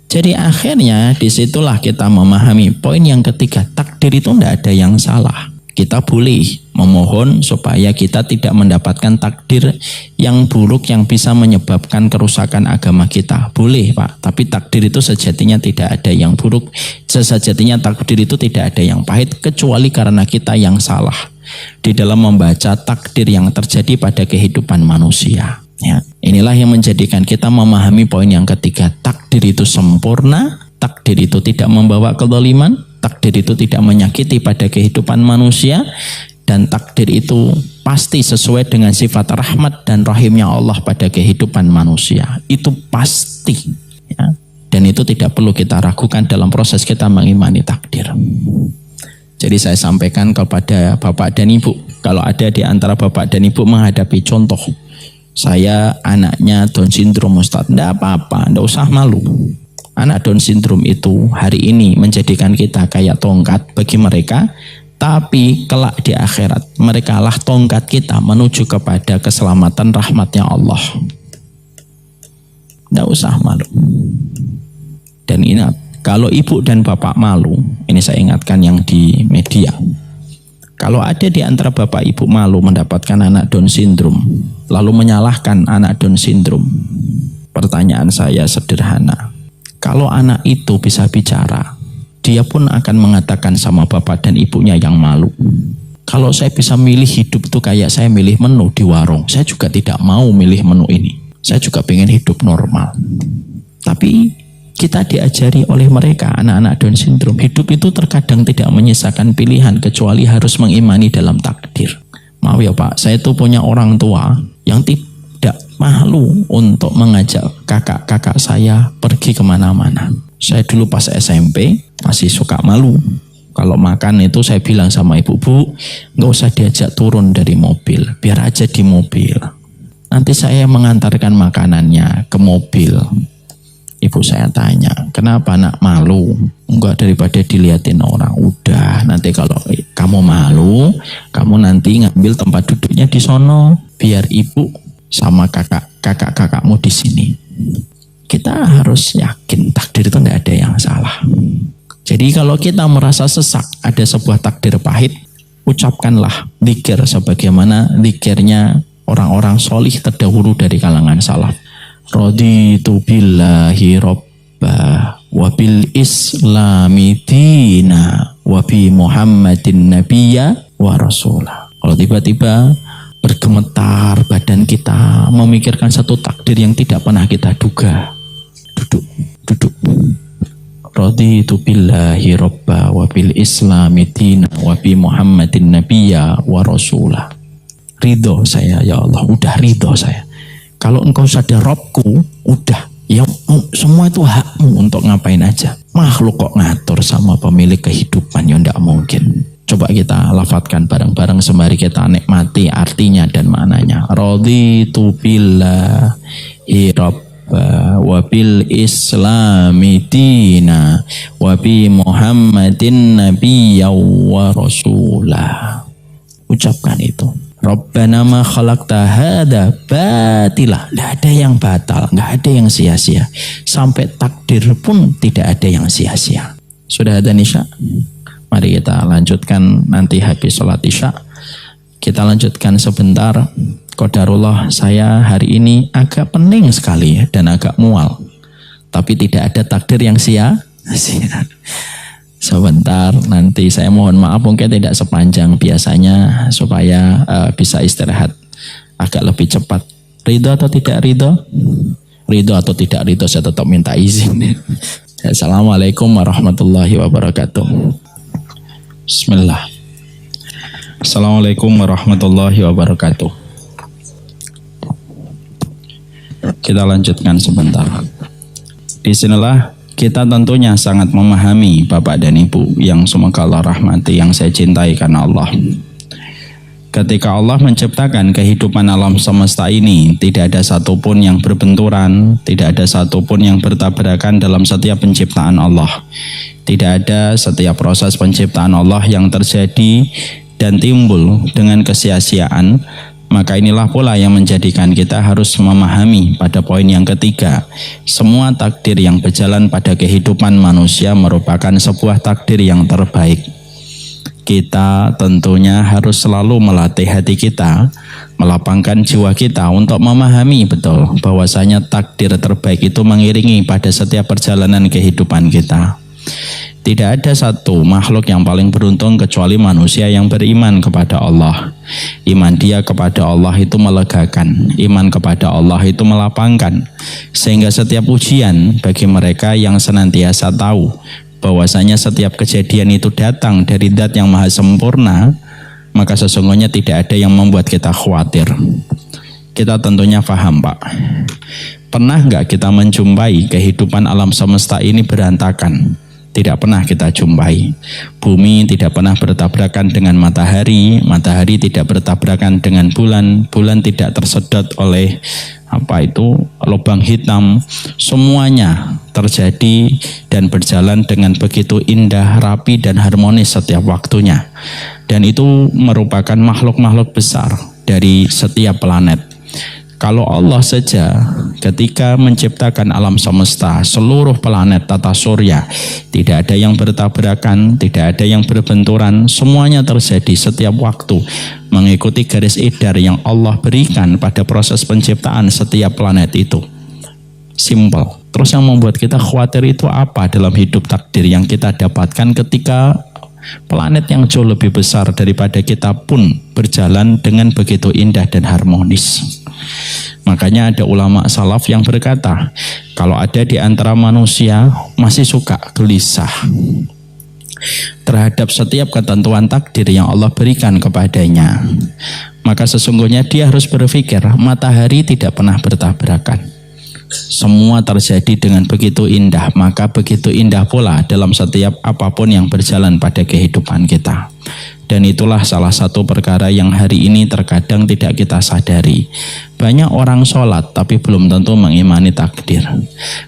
Jadi akhirnya disitulah kita memahami poin yang ketiga. Takdir itu tidak ada yang salah. Kita boleh memohon supaya kita tidak mendapatkan takdir yang buruk yang bisa menyebabkan kerusakan agama kita. Boleh Pak, tapi takdir itu sejatinya tidak ada yang buruk. Sejatinya takdir itu tidak ada yang pahit kecuali karena kita yang salah di dalam membaca takdir yang terjadi pada kehidupan manusia. Ya, inilah yang menjadikan kita memahami poin yang ketiga. Takdir itu sempurna, takdir itu tidak membawa kezaliman, takdir itu tidak menyakiti pada kehidupan manusia, dan takdir itu pasti sesuai dengan sifat rahmat dan rahimnya Allah pada kehidupan manusia. Itu pasti. Ya. Dan itu tidak perlu kita ragukan dalam proses kita mengimani takdir. Jadi saya sampaikan kepada Bapak dan Ibu, kalau ada di antara Bapak dan Ibu menghadapi contoh, saya anaknya Down syndrome Ustaz, tidak apa-apa, tidak usah malu. Anak Down syndrome itu hari ini menjadikan kita kayak tongkat bagi mereka, tapi kelak di akhirat mereka lah tongkat kita menuju kepada keselamatan rahmatnya Allah. Tidak usah malu. Dan ingat, kalau ibu dan bapak malu, ini saya ingatkan yang di media, Kalau ada di antara bapak ibu malu mendapatkan anak Down syndrome, lalu menyalahkan anak Down syndrome, pertanyaan saya sederhana. Kalau anak itu bisa bicara, dia pun akan mengatakan sama bapak dan ibunya yang malu. Kalau saya bisa milih hidup itu kayak saya milih menu di warung, saya juga tidak mau milih menu ini. Saya juga pengen hidup normal. Tapi kita diajari oleh mereka, anak-anak Down syndrome, hidup itu terkadang tidak menyisakan pilihan kecuali harus mengimani dalam takdir. Maaf ya Pak, saya itu punya orang tua yang tidak malu untuk mengajak kakak-kakak saya pergi kemana-mana. Saya dulu pas SMP masih suka malu. Kalau makan itu saya bilang sama ibu, Bu, nggak usah diajak turun dari mobil, biar aja di mobil. Nanti saya mengantarkan makanannya ke mobil. Ibu saya tanya, kenapa nak malu? Enggak, daripada dilihatin orang. Udah, nanti kalau kamu malu, kamu nanti ngambil tempat duduknya di sono, biar ibu sama kakak-kakakmu di sini. Kita harus yakin takdir itu nggak ada yang salah. Jadi kalau kita merasa sesak, ada sebuah takdir pahit, ucapkanlah dzikir sebagaimana dzikirnya orang-orang solih terdahulu dari kalangan salaf. Raditu billahi robba wa bil islami dina wa bi Muhammadin nabiyya wa rasulah. Kalau tiba-tiba bergemetar badan kita memikirkan satu takdir yang tidak pernah kita duga, duduk. Raditu billahi robba wa bil islami dina wa bi Muhammadin nabiyya wa rasulah. Ridho saya ya Allah, udah ridho saya. Kalau engkau sadar Robku, udah, ya semua itu hakmu untuk ngapain aja. Makhluk kok ngatur sama pemilik kehidupan, ya enggak mungkin. Coba kita lafadzkan bareng-bareng sembari kita nikmati artinya dan maknanya. Raditu billahi rabba wa bil islami dina wa bi Muhammadin nabiyya wa rasulah. Ucapkan itu. Rabbana ma khalaqta hadza batilah. Tidak ada yang batal, nggak ada yang sia-sia. Sampai takdir pun tidak ada yang sia-sia. Sudah ada Isya? Mari kita lanjutkan nanti habis sholat Isya. Kita lanjutkan sebentar. Qadarullah, saya hari ini agak pening sekali dan agak mual. Tapi tidak ada takdir yang sia-sia. Sebentar, nanti saya mohon maaf mungkin tidak sepanjang biasanya supaya bisa istirahat agak lebih cepat. Ridho atau tidak ridho? Ridho atau tidak ridho saya tetap minta izin. Assalamualaikum warahmatullahi wabarakatuh. Bismillah. Assalamualaikum warahmatullahi wabarakatuh. Kita lanjutkan sebentar. Disinilah kita tentunya sangat memahami Bapak dan Ibu yang semoga Allah rahmati, yang saya cintai karena Allah. Ketika Allah menciptakan kehidupan alam semesta ini, tidak ada satupun yang berbenturan, tidak ada satupun yang bertabrakan dalam setiap penciptaan Allah. Tidak ada setiap proses penciptaan Allah yang terjadi dan timbul dengan kesia-siaan. Maka inilah pula yang menjadikan kita harus memahami pada poin yang ketiga, semua takdir yang berjalan pada kehidupan manusia merupakan sebuah takdir yang terbaik. Kita tentunya harus selalu melatih hati kita, melapangkan jiwa kita untuk memahami betul bahwasanya takdir terbaik itu mengiringi pada setiap perjalanan kehidupan kita. Tidak ada satu makhluk yang paling beruntung kecuali manusia yang beriman kepada Allah. Iman dia kepada Allah itu melegakan, iman kepada Allah itu melapangkan. Sehingga setiap ujian bagi mereka yang senantiasa tahu bahwasanya setiap kejadian itu datang dari Zat yang maha sempurna, maka sesungguhnya tidak ada yang membuat kita khawatir. Kita tentunya paham, Pak. Pernah nggak kita menjumpai kehidupan alam semesta ini berantakan? Tidak pernah kita jumpai. Bumi tidak pernah bertabrakan dengan matahari, matahari tidak bertabrakan dengan bulan, bulan tidak tersedot oleh lubang hitam. Semuanya terjadi dan berjalan dengan begitu indah, rapi dan harmonis setiap waktunya. Dan itu merupakan makhluk-makhluk besar dari setiap planet. Kalau Allah saja ketika menciptakan alam semesta, seluruh planet tata surya, tidak ada yang bertabrakan, tidak ada yang berbenturan, semuanya terjadi setiap waktu mengikuti garis edar yang Allah berikan pada proses penciptaan setiap planet itu. Simple. Terus yang membuat kita khawatir itu apa dalam hidup takdir yang kita dapatkan ketika planet yang jauh lebih besar daripada kita pun berjalan dengan begitu indah dan harmonis. Makanya ada ulama salaf yang berkata, kalau ada di antara manusia masih suka gelisah terhadap setiap ketentuan takdir yang Allah berikan kepadanya, maka sesungguhnya dia harus berpikir matahari tidak pernah bertabrakan. Semua terjadi dengan begitu indah, maka begitu indah pula dalam setiap apapun yang berjalan pada kehidupan kita. Dan itulah salah satu perkara yang hari ini terkadang tidak kita sadari. Banyak orang sholat tapi belum tentu mengimani takdir.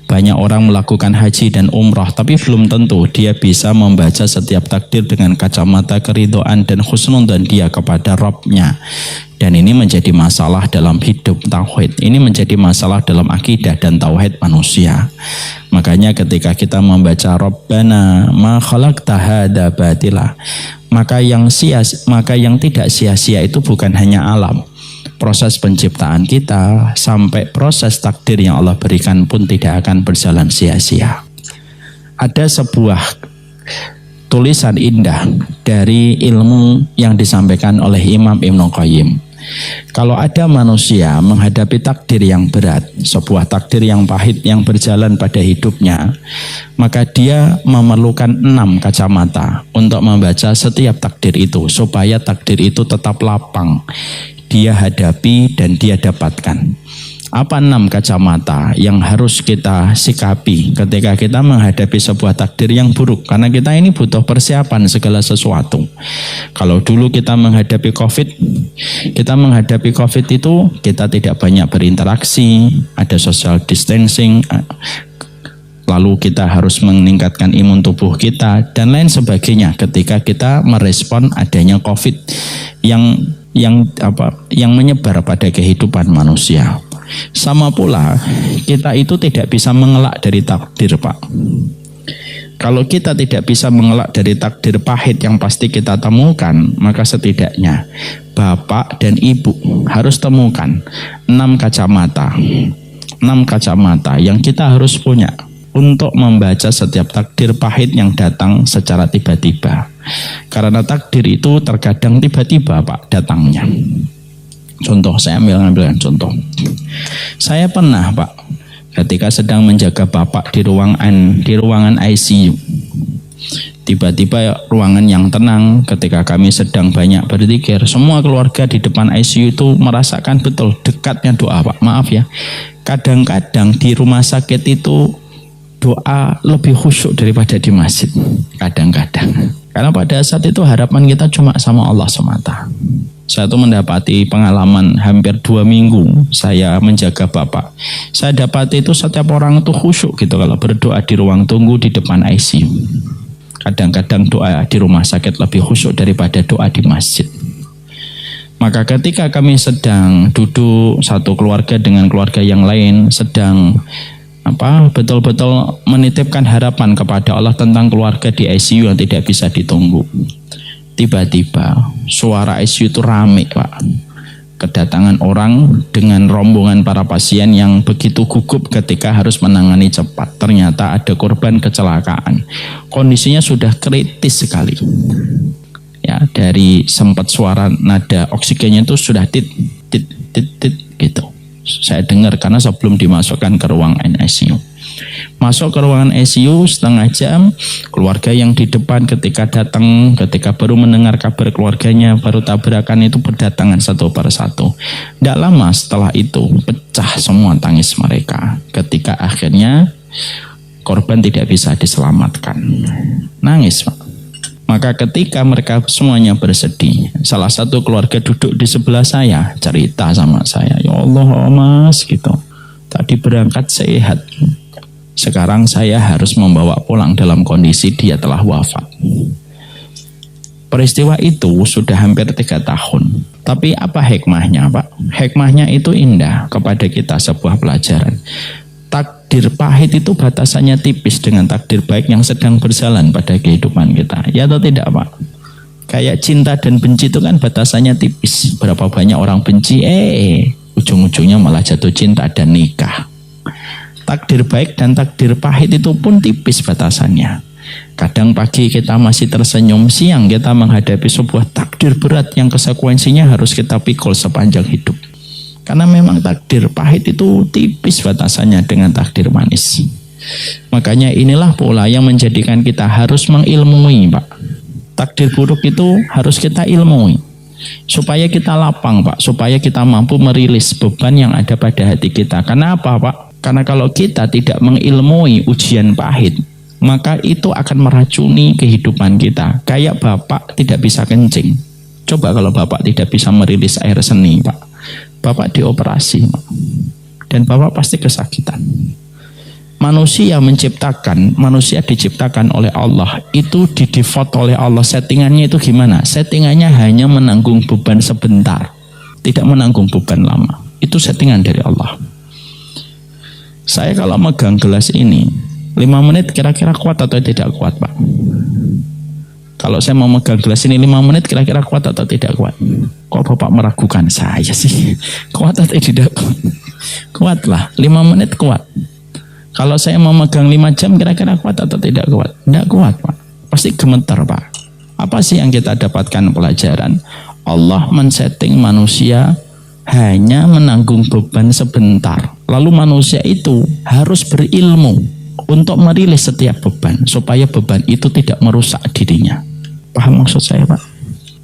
Banyak orang melakukan haji dan umrah tapi belum tentu dia bisa membaca setiap takdir dengan kacamata keridhaan dan husnudzon dia kepada Rabb-nya. Dan ini menjadi masalah dalam hidup tauhid. Ini menjadi masalah dalam akidah dan tauhid manusia. Makanya ketika kita membaca Rabbana ma khalaqta hadza batila, maka yang tidak sia-sia itu bukan hanya alam. Proses penciptaan kita sampai proses takdir yang Allah berikan pun tidak akan berjalan sia-sia. Ada sebuah tulisan indah dari ilmu yang disampaikan oleh Imam Ibnu Qayyim. Kalau ada manusia menghadapi takdir yang berat, sebuah takdir yang pahit yang berjalan pada hidupnya, maka dia memerlukan 6 kacamata untuk membaca setiap takdir itu, supaya takdir itu tetap lapang dia hadapi dan dia dapatkan. Apa 6 kacamata yang harus kita sikapi ketika kita menghadapi sebuah takdir yang buruk? Karena kita ini butuh persiapan segala sesuatu. Kalau dulu kita menghadapi COVID itu kita tidak banyak berinteraksi, ada social distancing, lalu kita harus meningkatkan imun tubuh kita dan lain sebagainya ketika kita merespon adanya COVID yang menyebar pada kehidupan manusia. Sama pula kita itu tidak bisa mengelak dari takdir, Pak. Kalau kita tidak bisa mengelak dari takdir pahit yang pasti kita temukan, maka setidaknya bapak dan ibu harus temukan 6 kacamata yang kita harus punya untuk membaca setiap takdir pahit yang datang secara tiba-tiba. Karena takdir itu terkadang tiba-tiba, Pak, datangnya. Contoh, saya ambilkan contoh. Saya pernah, Pak, ketika sedang menjaga bapak di ruangan ICU. Tiba-tiba ruangan yang tenang ketika kami sedang banyak berzikir. Semua keluarga di depan ICU itu merasakan betul dekatnya doa, Pak. Maaf ya, kadang-kadang di rumah sakit itu doa lebih khusyuk daripada di masjid. Kadang-kadang. Karena pada saat itu harapan kita cuma sama Allah semata. Saya tuh mendapati pengalaman hampir 2 minggu saya menjaga bapak. Saya dapati itu setiap orang itu khusyuk gitu kalau berdoa di ruang tunggu di depan ICU. Kadang-kadang doa di rumah sakit lebih khusyuk daripada doa di masjid. Maka ketika kami sedang duduk satu keluarga dengan keluarga yang lain sedang betul-betul menitipkan harapan kepada Allah tentang keluarga di ICU yang tidak bisa ditunggu. Tiba-tiba suara ICU itu rame, Pak. Kedatangan orang dengan rombongan para pasien yang begitu gugup ketika harus menangani cepat. Ternyata ada korban kecelakaan. Kondisinya sudah kritis sekali. Ya, dari sempat suara nada oksigennya itu sudah tit gitu. Saya dengar karena sebelum dimasukkan ke ruang ICU. Masuk ke ruangan ICU setengah jam, keluarga yang di depan ketika baru mendengar kabar keluarganya baru tabrakan itu berdatangan satu persatu. Tidak lama setelah itu pecah semua tangis mereka ketika akhirnya korban tidak bisa diselamatkan. Nangis, Pak. Maka ketika mereka semuanya bersedih, salah satu keluarga duduk di sebelah saya cerita sama saya, ya Allah Mas gitu, tadi berangkat sehat. Sekarang saya harus membawa pulang dalam kondisi dia telah wafat. Peristiwa itu sudah hampir 3 tahun. Tapi apa hikmahnya, Pak? Hikmahnya itu indah kepada kita, sebuah pelajaran. Takdir pahit itu batasannya tipis dengan takdir baik yang sedang berjalan pada kehidupan kita. Ya atau tidak, Pak? Kayak cinta dan benci itu kan batasannya tipis. Berapa banyak orang benci, ujung-ujungnya malah jatuh cinta dan nikah. Takdir baik dan takdir pahit itu pun tipis batasannya. Kadang pagi kita masih tersenyum, siang kita menghadapi sebuah takdir berat yang konsekuensinya harus kita pikul sepanjang hidup. Karena memang takdir pahit itu tipis batasannya dengan takdir manis. Makanya inilah pola yang menjadikan kita harus mengilmui, Pak. Takdir buruk itu harus kita ilmui. Supaya kita lapang, Pak. Supaya kita mampu merilis beban yang ada pada hati kita. Karena apa, Pak? Karena kalau kita tidak mengilmui ujian pahit, maka itu akan meracuni kehidupan kita. Kayak bapak tidak bisa kencing. Coba kalau bapak tidak bisa merilis air seni, Pak. Bapak dioperasi, Pak. Dan bapak pasti kesakitan. Manusia diciptakan oleh Allah. Itu di-default oleh Allah. Settingannya itu gimana? Settingannya hanya menanggung beban sebentar. Tidak menanggung beban lama. Itu settingan dari Allah. Saya kalau megang gelas ini, 5 menit kira-kira kuat atau tidak kuat, Pak? Kalau saya mau megang gelas ini 5 menit kira-kira kuat atau tidak kuat? Kok Bapak meragukan saya sih? Kuat atau tidak kuat? Kuat lah, 5 menit kuat. Kalau saya mau megang 5 jam kira-kira kuat atau tidak kuat? Tidak kuat, Pak. Pasti gemetar, Pak. Apa sih yang kita dapatkan pelajaran? Allah men-setting manusia hanya menanggung beban sebentar. Lalu manusia itu harus berilmu untuk merilis setiap beban supaya beban itu tidak merusak dirinya. Paham maksud saya, Pak?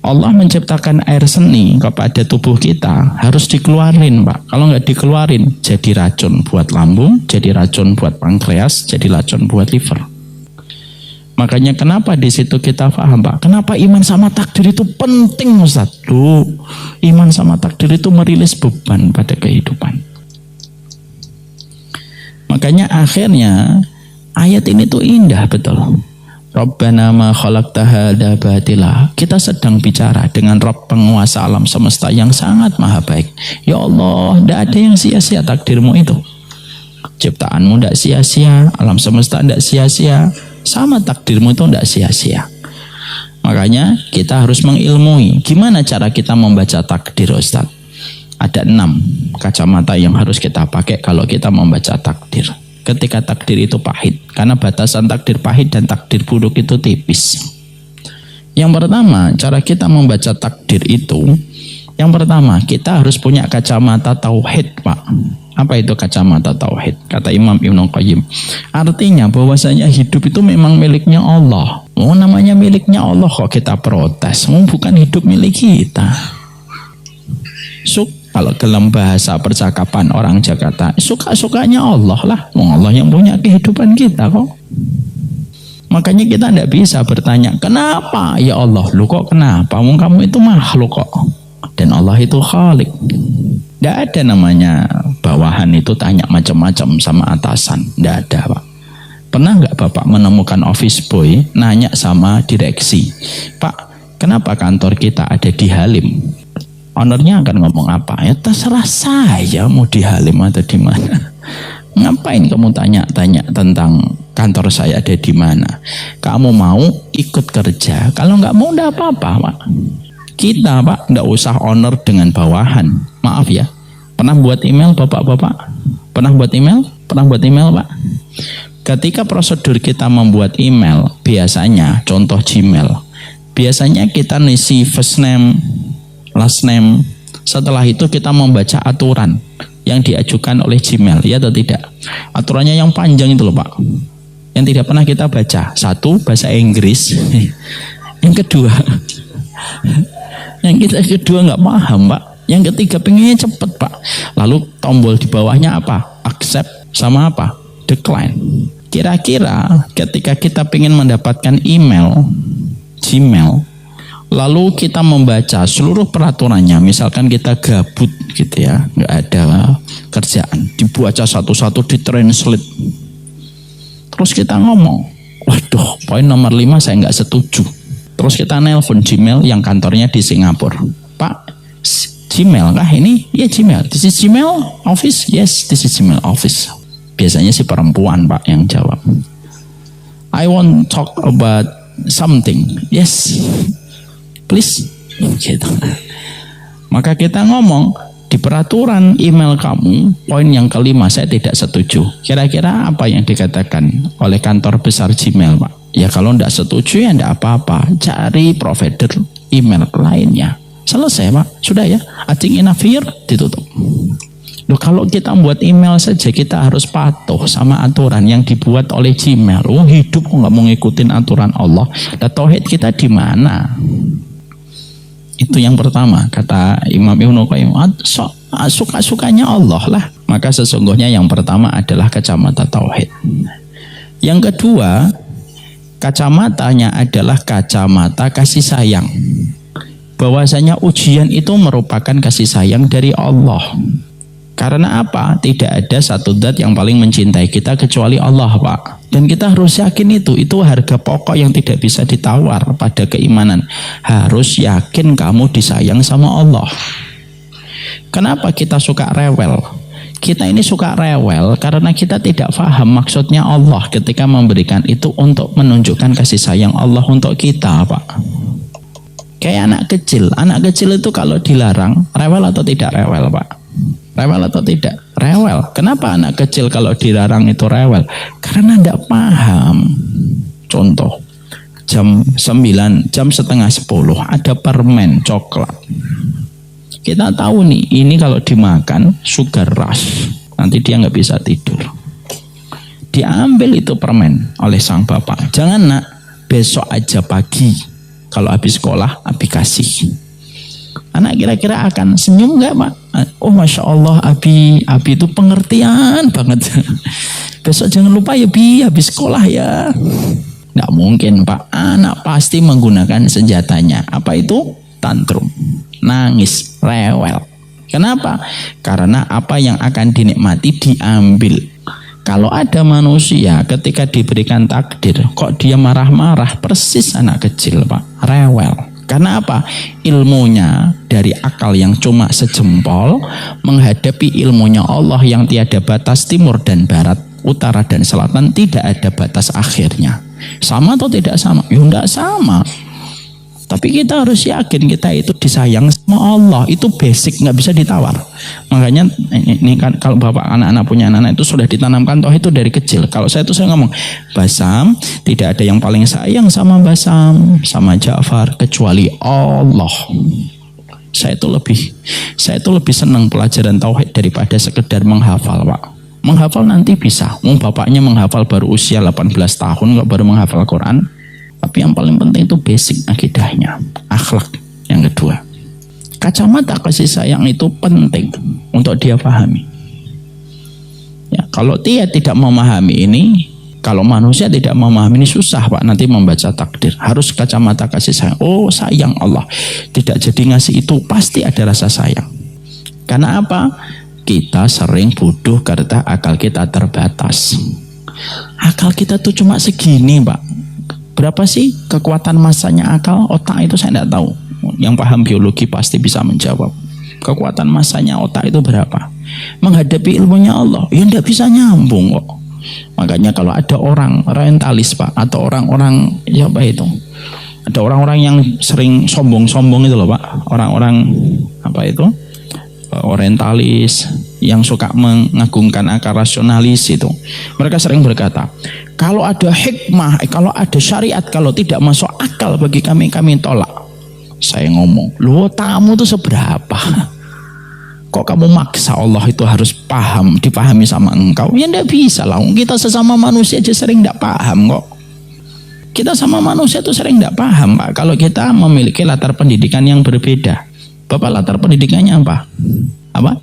Allah menciptakan air seni kepada tubuh kita harus dikeluarin, Pak. Kalau nggak dikeluarin jadi racun buat lambung, jadi racun buat pankreas, jadi racun buat liver. Makanya kenapa di situ kita paham, Pak? Kenapa iman sama takdir itu penting, Ustaz? Iman sama takdir itu merilis beban pada kehidupan. Makanya akhirnya ayat ini tuh indah betul. Rabbana ma khalaqta hadza batila. Kita sedang bicara dengan Rabb penguasa alam semesta yang sangat maha baik. Ya Allah, tidak ada yang sia-sia takdirmu itu. Ciptaanmu tidak sia-sia, alam semesta tidak sia-sia, sama takdirmu itu tidak sia-sia. Makanya kita harus mengilmui gimana cara kita membaca takdir, Ustaz. Ada 6 kacamata yang harus kita pakai kalau kita membaca takdir. Ketika takdir itu pahit, karena batasan takdir pahit dan takdir buruk itu tipis. Yang pertama, cara kita membaca takdir itu, yang pertama kita harus punya kacamata tauhid, Pak. Apa itu kacamata tauhid? Kata Imam Ibnu Qayyim, artinya bahwasanya hidup itu memang miliknya Allah. Namanya miliknya Allah kok kita protes? Bukan hidup milik kita. Kalau dalam bahasa percakapan orang Jakarta, suka-sukanya Allah lah. Allah yang punya kehidupan kita kok. Makanya kita tidak bisa bertanya, kenapa ya Allah? Lu kok kenapa? Kamu itu makhluk kok. Dan Allah itu Khalik. Tidak ada namanya bawahan itu tanya macam-macam sama atasan. Tidak ada, Pak. Pernah nggak Bapak menemukan office boy nanya sama direksi, Pak, kenapa kantor kita ada di Halim? Ownernya akan ngomong apa? Ya terserah saya mau di Halim atau di mana. Ngapain kamu tanya-tanya tentang kantor saya ada di mana? Kamu mau ikut kerja? Kalau nggak mau nggak apa-apa, Pak. Kita, Pak, nggak usah owner dengan bawahan. Maaf ya. Pernah buat email, Bapak-bapak? Pernah buat email? Pernah buat email, Pak? Ketika prosedur kita membuat email, biasanya contoh Gmail, biasanya kita ngisi first name, last name. Setelah itu kita membaca aturan yang diajukan oleh Gmail, ya atau tidak? Aturannya yang panjang itu loh, Pak, yang tidak pernah kita baca. 1, bahasa Inggris. Yang kedua nggak paham, Pak. Yang ketiga pengennya cepet, Pak. Lalu tombol di bawahnya apa? Accept sama apa? Decline. Kira-kira ketika kita pengen mendapatkan email Gmail, lalu kita membaca seluruh peraturannya, misalkan kita gabut gitu ya, nggak ada kerjaan, dibaca satu-satu, ditranslate, terus kita ngomong, waduh, poin nomor 5 saya nggak setuju, Terus kita nelpon Gmail yang kantornya di Singapura. Pak, Gmail kah ini? Ya Gmail. This is Gmail office? Yes, this is Gmail office. Biasanya si perempuan Pak yang jawab. I want talk about something. Yes, please. Gitu. Maka kita ngomong di peraturan email kamu, poin yang kelima saya tidak setuju. Kira-kira apa yang dikatakan oleh kantor besar Gmail Pak? Ya kalau tidak setuju ya tidak apa-apa. Cari provider email lainnya. Selesai Pak. Sudah ya. Acing inafir ditutup. Loh, kalau kita buat email saja kita harus patuh sama aturan yang dibuat oleh Gmail. Oh hidup kok nggak mau ngikutin aturan Allah. Dan tauhid kita di mana? Itu yang pertama kata Imam Ibnu Qayyim. Suka-sukanya Allah lah. Maka sesungguhnya yang pertama adalah kacamata tauhid. Yang kedua, kacamatanya adalah kacamata kasih sayang. Bahwasanya ujian itu merupakan kasih sayang dari Allah. Karena apa? Tidak ada satu zat yang paling mencintai kita kecuali Allah Pak. Dan kita harus yakin itu harga pokok yang tidak bisa ditawar pada keimanan. Harus yakin kamu disayang sama Allah. Kenapa kita suka rewel? Kita ini suka rewel karena kita tidak paham maksudnya Allah ketika memberikan itu untuk menunjukkan kasih sayang Allah untuk kita Pak. Kayak anak kecil itu kalau dilarang rewel atau tidak rewel Pak? Rewel atau tidak? Rewel. Kenapa anak kecil kalau dilarang itu rewel? Karena tidak paham. Contoh, jam 9, jam setengah 10 ada permen coklat. Kita tahu nih, ini kalau dimakan sugar rush. Nanti dia nggak bisa tidur. Diambil itu permen oleh sang bapak. Jangan nak, besok aja pagi. Kalau habis sekolah, Abi kasih. Anak kira-kira akan senyum nggak Pak? Oh Masya Allah Abi itu pengertian banget. Besok jangan lupa ya Bi, habis sekolah ya. Nggak mungkin Pak. Anak pasti menggunakan senjatanya. Apa itu? Tantrum, nangis, rewel. Kenapa? Karena apa yang akan dinikmati diambil. Kalau ada manusia ketika diberikan takdir, kok dia marah-marah, persis anak kecil Pak, rewel. Karena apa? Ilmunya dari akal yang cuma sejempol menghadapi ilmunya Allah yang tiada batas, timur dan barat, utara dan selatan, tidak ada batas akhirnya. Sama atau tidak sama? Ya enggak sama. Tapi kita harus yakin kita itu disayang sama Allah. Itu basic, nggak bisa ditawar. Makanya ini kan kalau bapak anak-anak punya anak itu sudah ditanamkan tauhid itu dari kecil. Kalau saya ngomong, Basam tidak ada yang paling sayang sama Basam, sama Ja'far kecuali Allah. Saya itu lebih senang pelajaran tauhid daripada sekedar menghafal Pak. Menghafal nanti bisa. Bapaknya menghafal baru usia 18 tahun kok baru menghafal Quran. Tapi yang paling penting itu basic akidahnya, akhlak. Yang kedua, kacamata kasih sayang itu penting untuk dia pahami. Ya, kalau dia tidak memahami ini, kalau manusia tidak memahami ini susah Pak nanti membaca takdir. Harus kacamata kasih sayang. Oh sayang Allah, tidak jadi ngasih itu pasti ada rasa sayang. Karena apa? Kita sering bodoh karena akal kita terbatas. Akal kita tuh cuma segini Pak. Berapa sih kekuatan masanya akal? Otak itu saya tidak tahu. Yang paham biologi pasti bisa menjawab. Kekuatan masanya otak itu berapa? Menghadapi ilmunya Allah, ya tidak bisa nyambung kok. Makanya kalau ada orang orientalis Pak, atau orang-orang ya apa itu? Ada orang-orang yang sering sombong-sombong itu loh Pak. Orang-orang apa itu? Orientalis yang suka mengagungkan akal rasionalis itu. Mereka sering berkata, kalau ada hikmah, kalau ada syariat, kalau tidak masuk akal bagi kami tolak. Saya ngomong, lu tamu itu seberapa? Kok kamu maksa Allah itu harus paham, dipahami sama engkau? Ya enggak bisa lah, kita sesama manusia aja sering enggak paham kok. Kita sama manusia itu sering enggak paham Pak. Kalau kita memiliki latar pendidikan yang berbeda. Bapak latar pendidikannya apa? Apa?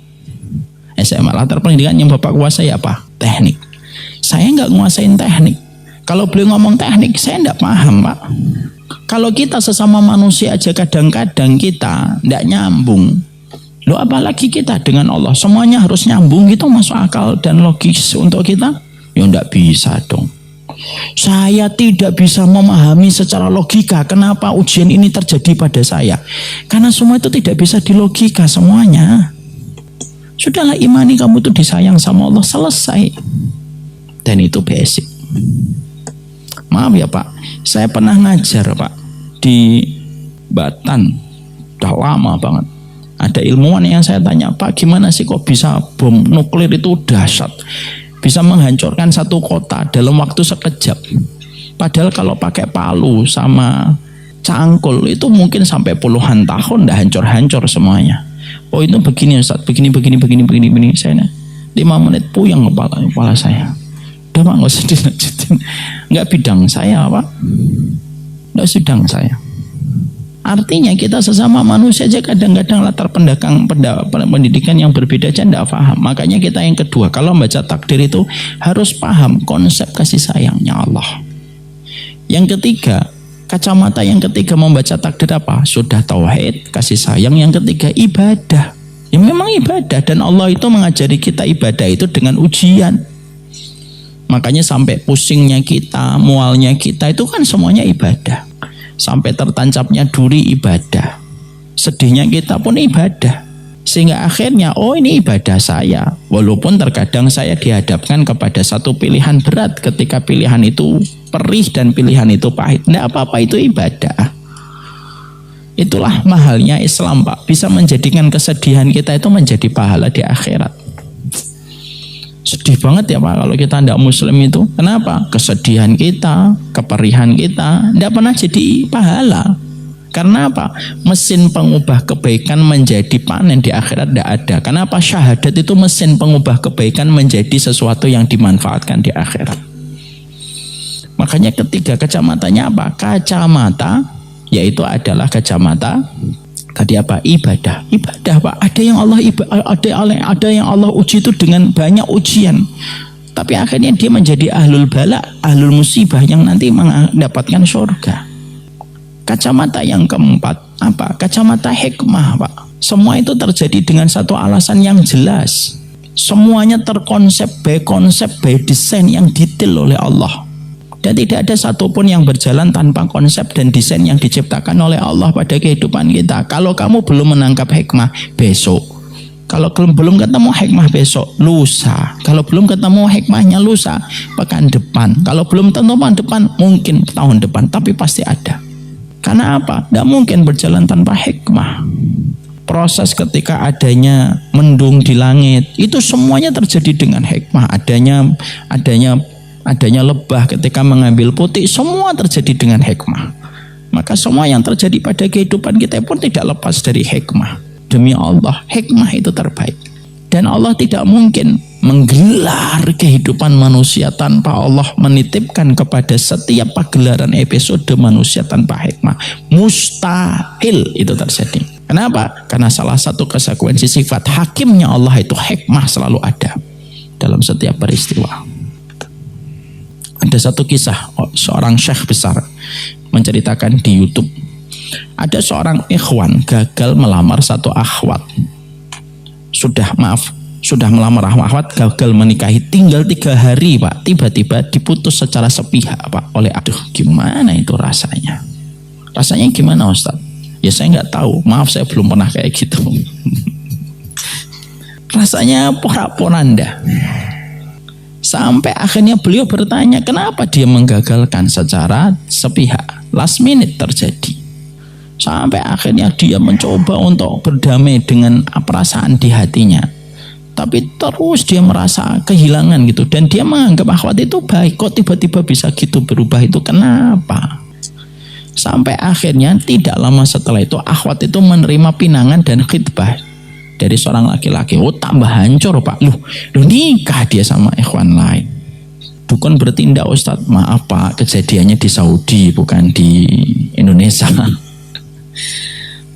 SMA. Latar pendidikan yang Bapak kuasai apa? Teknik. Saya nggak nguasain teknik. Kalau beliau ngomong teknik, saya nggak paham Pak. Kalau kita sesama manusia aja kadang-kadang kita nggak nyambung. Loh apalagi kita dengan Allah. Semuanya harus nyambung gitu, masuk akal dan logis untuk kita. Ya nggak bisa dong. Saya tidak bisa memahami secara logika kenapa ujian ini terjadi pada saya. Karena semua itu tidak bisa dilogika semuanya. Sudahlah, imani kamu itu disayang sama Allah, selesai. Dan itu basic. Maaf ya Pak, saya pernah ngajar Pak di Batan, udah lama banget. Ada ilmuwan yang saya tanya, Pak gimana sih kok bisa bom nuklir itu dahsyat, bisa menghancurkan satu kota dalam waktu sekejap. Padahal kalau pakai palu sama cangkul itu mungkin sampai puluhan tahun dah hancur-hancur semuanya. Oh itu begini Ustaz, begini. Saya 5 menit puyeng kepala saya. Udah Pak, nggak usah dilanjutin. Nggak bidang saya Pak, nggak sidang saya. Artinya kita sesama manusia aja kadang-kadang latar pendidikan yang berbeda aja tidak paham. Makanya kita yang kedua, kalau membaca takdir itu harus paham konsep kasih sayangnya Allah. Yang ketiga, kacamata yang ketiga membaca takdir apa? Sudah tauhid, kasih sayang. Yang ketiga ibadah. Ya memang ibadah, dan Allah itu mengajari kita ibadah itu dengan ujian. Makanya sampai pusingnya kita, mualnya kita itu kan semuanya ibadah. Sampai tertancapnya duri ibadah, sedihnya kita pun ibadah, sehingga akhirnya oh ini ibadah saya. Walaupun terkadang saya dihadapkan kepada satu pilihan berat, ketika pilihan itu perih dan pilihan itu pahit, tidak apa-apa, itu ibadah. Itulah mahalnya Islam Pak, bisa menjadikan kesedihan kita itu menjadi pahala di akhirat. Sedih banget ya Pak kalau kita tidak muslim itu. Kenapa? Kesedihan kita, keperihan kita tidak pernah jadi pahala. Karena apa? Mesin pengubah kebaikan menjadi panen di akhirat tidak ada. Kenapa? Syahadat itu mesin pengubah kebaikan menjadi sesuatu yang dimanfaatkan di akhirat. Makanya ketiga kacamatanya apa? Kacamata yaitu adalah kacamata tadi apa? Ibadah Pak. Ada yang Allah uji itu dengan banyak ujian, tapi akhirnya dia menjadi ahlul bala, ahlul musibah yang nanti mendapatkan surga. Kacamata yang keempat apa? Kacamata hikmah Pak. Semua itu terjadi dengan satu alasan yang jelas. Semuanya terkonsep by design yang detail oleh Allah. Dan tidak ada satupun yang berjalan tanpa konsep dan desain yang diciptakan oleh Allah pada kehidupan kita. Kalau kamu belum menangkap hikmah, besok. Kalau belum ketemu hikmah besok, lusa. Kalau belum ketemu hikmahnya lusa, pekan depan. Kalau belum ketemu pekan depan, mungkin tahun depan. Tapi pasti ada. Karena apa? Tidak mungkin berjalan tanpa hikmah. Proses ketika adanya mendung di langit, itu semuanya terjadi dengan hikmah. Adanya lebah ketika mengambil putih, semua terjadi dengan hikmah. Maka semua yang terjadi pada kehidupan kita pun tidak lepas dari hikmah. Demi Allah, hikmah itu terbaik. Dan Allah tidak mungkin menggelar kehidupan manusia tanpa Allah menitipkan kepada setiap pagelaran episode manusia tanpa hikmah. Mustahil itu terjadi. Kenapa? Karena salah satu konsekuensi sifat hakimnya Allah itu hikmah selalu ada dalam setiap peristiwa. Ada satu kisah seorang syekh besar menceritakan di YouTube. Ada seorang ikhwan gagal melamar satu akhwat. Sudah melamar akhwat, gagal menikahi, tinggal 3 hari Pak, tiba-tiba diputus secara sepihak Pak oleh gimana itu rasanya? Rasanya gimana Ustaz? Ya saya nggak tahu, maaf saya belum pernah kayak gitu. Rasanya porak-poranda. Sampai akhirnya beliau bertanya kenapa dia menggagalkan secara sepihak. Last minute terjadi. Sampai akhirnya dia mencoba untuk berdamai dengan perasaan di hatinya. Tapi terus dia merasa kehilangan gitu. Dan dia menganggap akhwat itu baik. Kok tiba-tiba bisa gitu berubah itu? Kenapa? Sampai akhirnya tidak lama setelah itu akhwat itu menerima pinangan dan khitbah dari seorang laki-laki. Oh tambah hancur Pak. Loh nikah dia sama ikhwan lain. Bukan bertindak Ustadz. Maaf Pak, kejadiannya di Saudi bukan di Indonesia.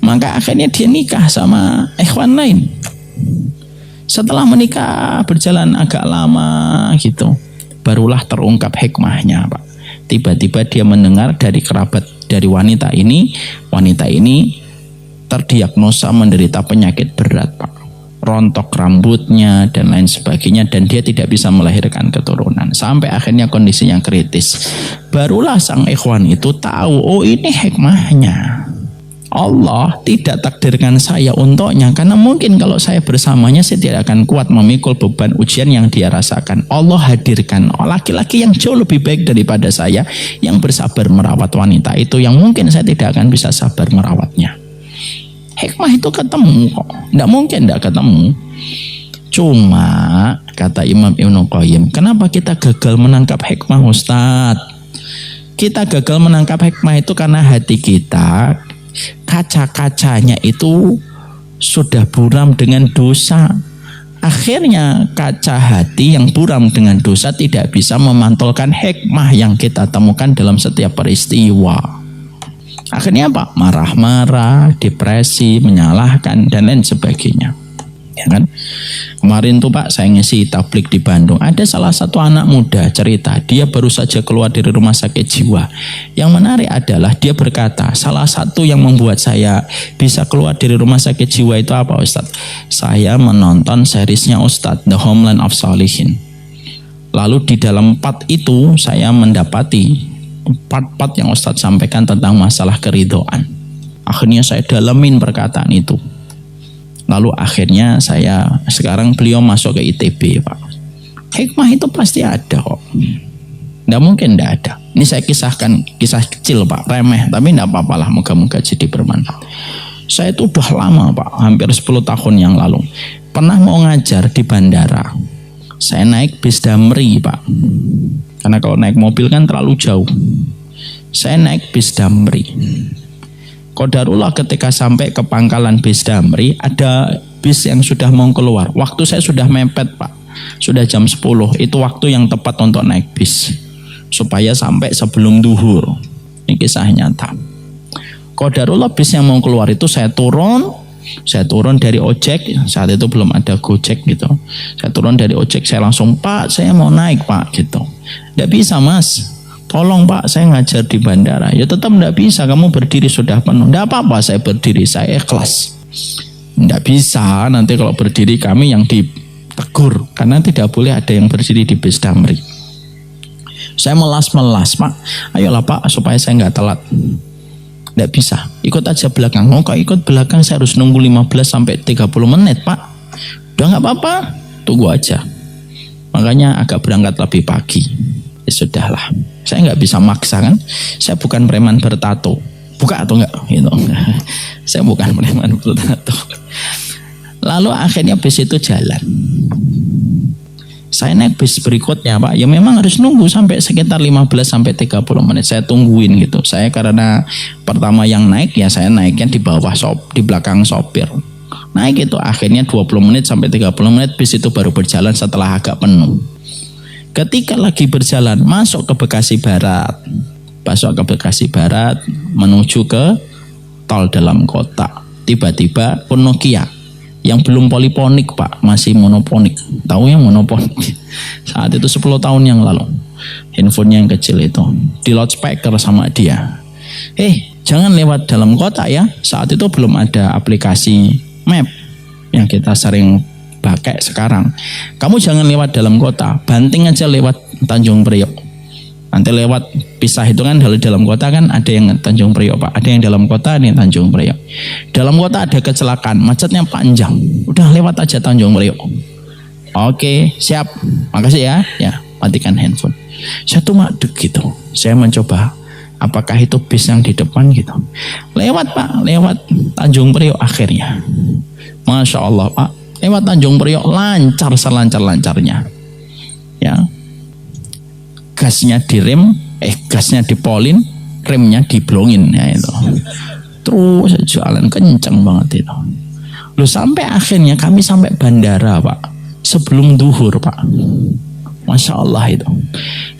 Maka akhirnya dia nikah sama ikhwan lain. Setelah menikah berjalan agak lama gitu, barulah terungkap hikmahnya Pak. Tiba-tiba dia mendengar dari kerabat dari wanita ini terdiagnosa menderita penyakit berat Pak. rontok rambutnya dan lain sebagainya, dan dia tidak bisa melahirkan keturunan sampai akhirnya kondisi yang kritis. Barulah sang ikhwan itu tahu, oh ini hikmahnya. Allah tidak takdirkan saya untuknya, karena mungkin kalau saya bersamanya saya tidak akan kuat memikul beban ujian yang dia rasakan. Allah hadirkan laki-laki yang jauh lebih baik daripada saya, yang bersabar merawat wanita itu yang mungkin saya tidak akan bisa sabar merawatnya. Hikmah itu ketemu kok, tidak mungkin tidak ketemu. Cuma kata Imam Ibnu Qayyim, kenapa kita gagal menangkap hikmah, Ustadz? Kita gagal menangkap hikmah itu karena hati kita, kaca-kacanya itu sudah buram dengan dosa. Akhirnya kaca hati yang buram dengan dosa tidak bisa memantulkan hikmah yang kita temukan dalam setiap peristiwa. Akhirnya apa? Marah-marah, depresi, menyalahkan dan lain sebagainya. Ya kan? Kemarin tuh Pak, saya ngisi tablik di Bandung. Ada salah satu anak muda cerita, dia baru saja keluar dari rumah sakit jiwa. Yang menarik adalah dia berkata, salah satu yang membuat saya bisa keluar dari rumah sakit jiwa itu apa, Ustadz? Saya menonton seriesnya Ustadz, The Homeland of Salihin. Lalu di dalam part itu saya mendapati part-part yang Ustadz sampaikan tentang masalah keridhaan. Akhirnya saya dalamin perkataan itu. Lalu akhirnya sekarang beliau masuk ke ITB, Pak. Hikmah itu pasti ada kok. Tidak mungkin tidak ada. Ini saya kisahkan kisah kecil Pak, remeh, tapi tidak apa-apalah, moga-moga jadi bermanfaat. Saya itu udah lama Pak, hampir 10 tahun yang lalu. Pernah mau ngajar di bandara. Saya naik bis Damri Pak. Karena kalau naik mobil kan terlalu jauh. Saya naik bis Damri. Qadarullah ketika sampai ke pangkalan bis Damri, ada bis yang sudah mau keluar. Waktu saya sudah mepet Pak. Sudah jam 10. Itu waktu yang tepat untuk naik bis. Supaya sampai sebelum duhur. Ini kisah nyata. Qadarullah bis yang mau keluar itu saya turun dari ojek. Saat itu belum ada Gojek gitu. Saya turun dari ojek, saya langsung, Pak saya mau naik Pak gitu. Tidak bisa Mas, tolong Pak saya ngajar di bandara. Ya tetap tidak bisa, kamu berdiri sudah penuh. Tidak apa-apa saya berdiri, saya ikhlas. Tidak bisa, nanti kalau berdiri kami yang ditegur, karena tidak boleh ada yang berdiri di bis Damri. Saya melas-melas, Pak ayolah Pak supaya saya nggak telat. Tidak bisa, ikut aja belakang. Mau kok ikut belakang saya harus nunggu 15-30 menit Pak. Udah nggak apa-apa, tunggu aja. Makanya agak berangkat lebih pagi. Ya sudahlah, saya nggak bisa maksa kan. Saya bukan preman bertato, buka atau enggak gitu. Saya bukan preman bertato. Lalu akhirnya bis itu jalan. Saya naik bis berikutnya Pak, ya memang harus nunggu sampai sekitar 15-30 menit. Saya tungguin gitu. Saya karena pertama yang naik, ya saya naiknya di bawah di belakang sopir. Naik itu akhirnya 20 menit sampai 30 menit bis itu baru berjalan setelah agak penuh. Ketika lagi berjalan masuk ke Bekasi Barat. Masuk ke Bekasi Barat menuju ke tol dalam kota. Tiba-tiba pun Nokia yang belum poliponik Pak, masih monoponik. Tahu yang monoponik? Saat itu 10 tahun yang lalu. Handphonenya yang kecil itu di loudspeaker sama dia. Jangan lewat dalam kota ya. Saat itu belum ada aplikasi map yang kita sering pakai sekarang. Kamu jangan lewat dalam kota, banting aja lewat Tanjung Priok. Nanti lewat pisah itu kan, dari dalam kota kan ada yang Tanjung Priok Pak, ada yang dalam kota, ada yang Tanjung Priok. Dalam kota ada kecelakaan, macetnya panjang. Udah lewat aja Tanjung Priok. Oke, siap. Makasih ya. Ya, matikan handphone. Saya tuh madeg gitu. Saya mencoba apakah itu bis yang di depan gitu. Lewat Pak, lewat Tanjung Priok akhirnya. Masya Allah Pak, lewat Tanjung Priok lancar selancar-lancarnya. Ya. Gasnya direm, gasnya dipolin, remnya diblongin ya itu. Terus jalan kencang banget itu. Loh sampai akhirnya kami sampai bandara Pak, sebelum duhur Pak. Masya Allah itu.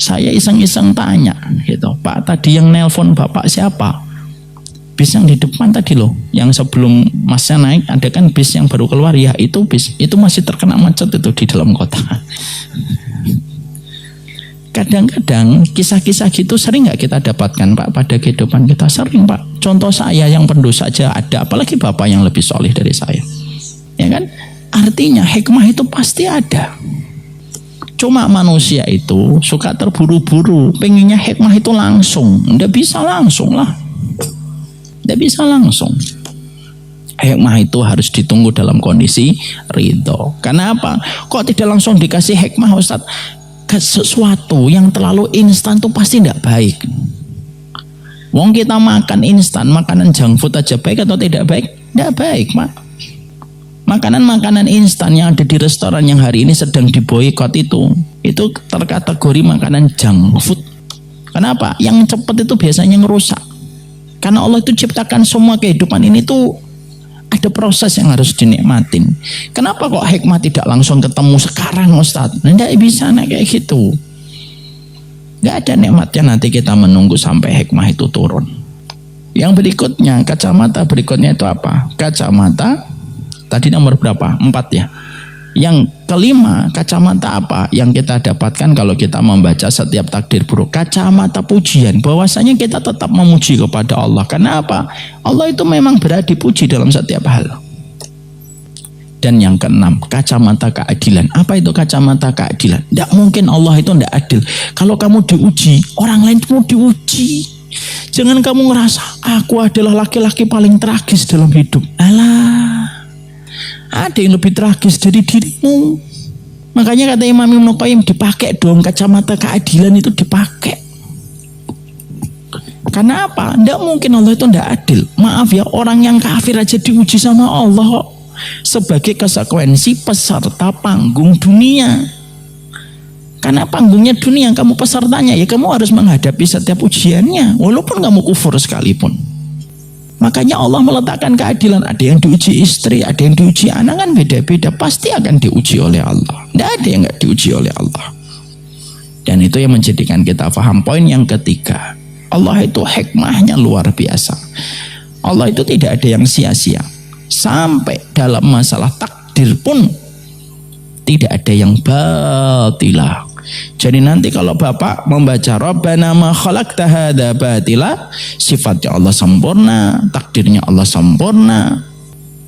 Saya iseng-iseng tanya gitu, Pak tadi yang nelpon Bapak siapa? Bis yang di depan tadi loh, yang sebelum masnya naik ada kan bis yang baru keluar, ya itu bis, itu masih terkena macet itu di dalam kota. Kadang-kadang kisah-kisah gitu sering nggak kita dapatkan Pak pada kehidupan kita? Sering Pak. Contoh saya yang pendosa saja ada, apalagi Bapak yang lebih soleh dari saya. Ya kan? Artinya hikmah itu pasti ada. Cuma manusia itu suka terburu-buru, pengennya hikmah itu langsung. Nggak bisa langsung lah. Nggak bisa langsung. Hikmah itu harus ditunggu dalam kondisi ridho. Karena apa? Kok tidak langsung dikasih hikmah, Ustadz? Sesuatu yang terlalu instan itu pasti tidak baik. Wong kita makan instan, makanan junk food aja baik atau tidak baik? Tidak baik, Mak. Makanan-makanan instan yang ada di restoran yang hari ini sedang diboikot itu terkategori makanan junk food. Kenapa? Yang cepat itu biasanya ngerusak. Karena Allah itu ciptakan semua kehidupan ini tuh ada proses yang harus dinikmatin. Kenapa kok hikmah tidak langsung ketemu sekarang, Ustadz? Tidak bisa kayak gitu. Nggak ada nikmatnya nanti kita menunggu sampai hikmah itu turun. Yang berikutnya, kacamata berikutnya itu apa? Kacamata tadi nomor berapa? 4 ya. Yang kelima, kacamata apa yang kita dapatkan kalau kita membaca setiap takdir buruk? Kacamata pujian, bahwasanya kita tetap memuji kepada Allah. Karena apa? Allah itu memang berhak dipuji dalam setiap hal. Dan yang keenam, kacamata keadilan. Apa itu kacamata keadilan? Tidak mungkin Allah itu tidak adil. Kalau kamu diuji, orang lain mau diuji. Jangan kamu ngerasa aku adalah laki-laki paling tragis dalam hidup. Alah, ada yang lebih tragis dari dirimu. Makanya kata Imam Ibnu Qayyim, dipakai dong kacamata keadilan itu, dipakai. Karena apa? Tidak mungkin Allah itu tidak adil. Maaf ya, orang yang kafir aja diuji sama Allah kok. Sebagai konsekuensi peserta panggung dunia. Karena panggungnya dunia, kamu pesertanya, ya kamu harus menghadapi setiap ujiannya, walaupun kamu kufur sekalipun. Makanya Allah meletakkan keadilan. Ada yang diuji istri, ada yang diuji anak, kan beda-beda. Pasti akan diuji oleh Allah. Tidak ada yang nggak diuji oleh Allah. Dan itu yang menjadikan kita paham poin yang ketiga. Allah itu hikmahnya luar biasa. Allah itu tidak ada yang sia-sia. Sampai dalam masalah takdir pun tidak ada yang batilah. Jadi nanti kalau Bapak membaca Rabbana ma khalaqta hadza batila, sifatnya Allah sempurna, takdirnya Allah sempurna,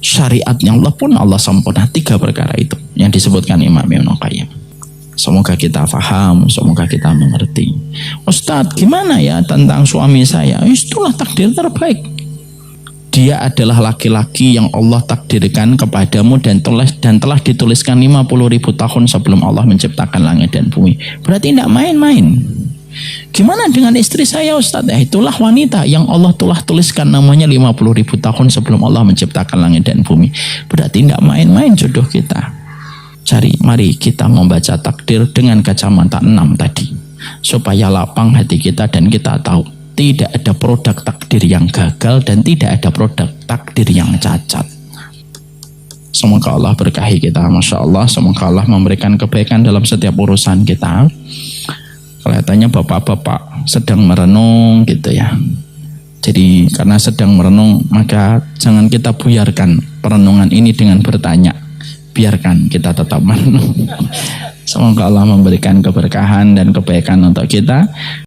syariatnya Allah pun Allah sempurna. 3 perkara itu yang disebutkan Imam Ibnu Qayyim. Semoga kita faham, semoga kita mengerti. Ustadz, gimana ya tentang suami saya? Itulah takdir terbaik. Dia adalah laki-laki yang Allah takdirkan kepadamu dan telah dituliskan 50.000 tahun sebelum Allah menciptakan langit dan bumi. Berarti tidak main-main. Gimana dengan istri saya, Ustadz? Itulah wanita yang Allah telah tuliskan namanya 50.000 tahun sebelum Allah menciptakan langit dan bumi. Berarti tidak main-main jodoh kita. Mari kita membaca takdir dengan kacamata 6 tadi. Supaya lapang hati kita dan kita tahu tidak ada produk takdir yang gagal dan tidak ada produk takdir yang cacat. Semoga Allah berkahi kita, Masya Allah. Semoga Allah memberikan kebaikan dalam setiap urusan kita. Kelihatannya bapak-bapak sedang merenung gitu ya. Jadi karena sedang merenung, maka jangan kita buyarkan perenungan ini dengan bertanya. Biarkan kita tetap merenung. Semoga Allah memberikan keberkahan dan kebaikan untuk kita.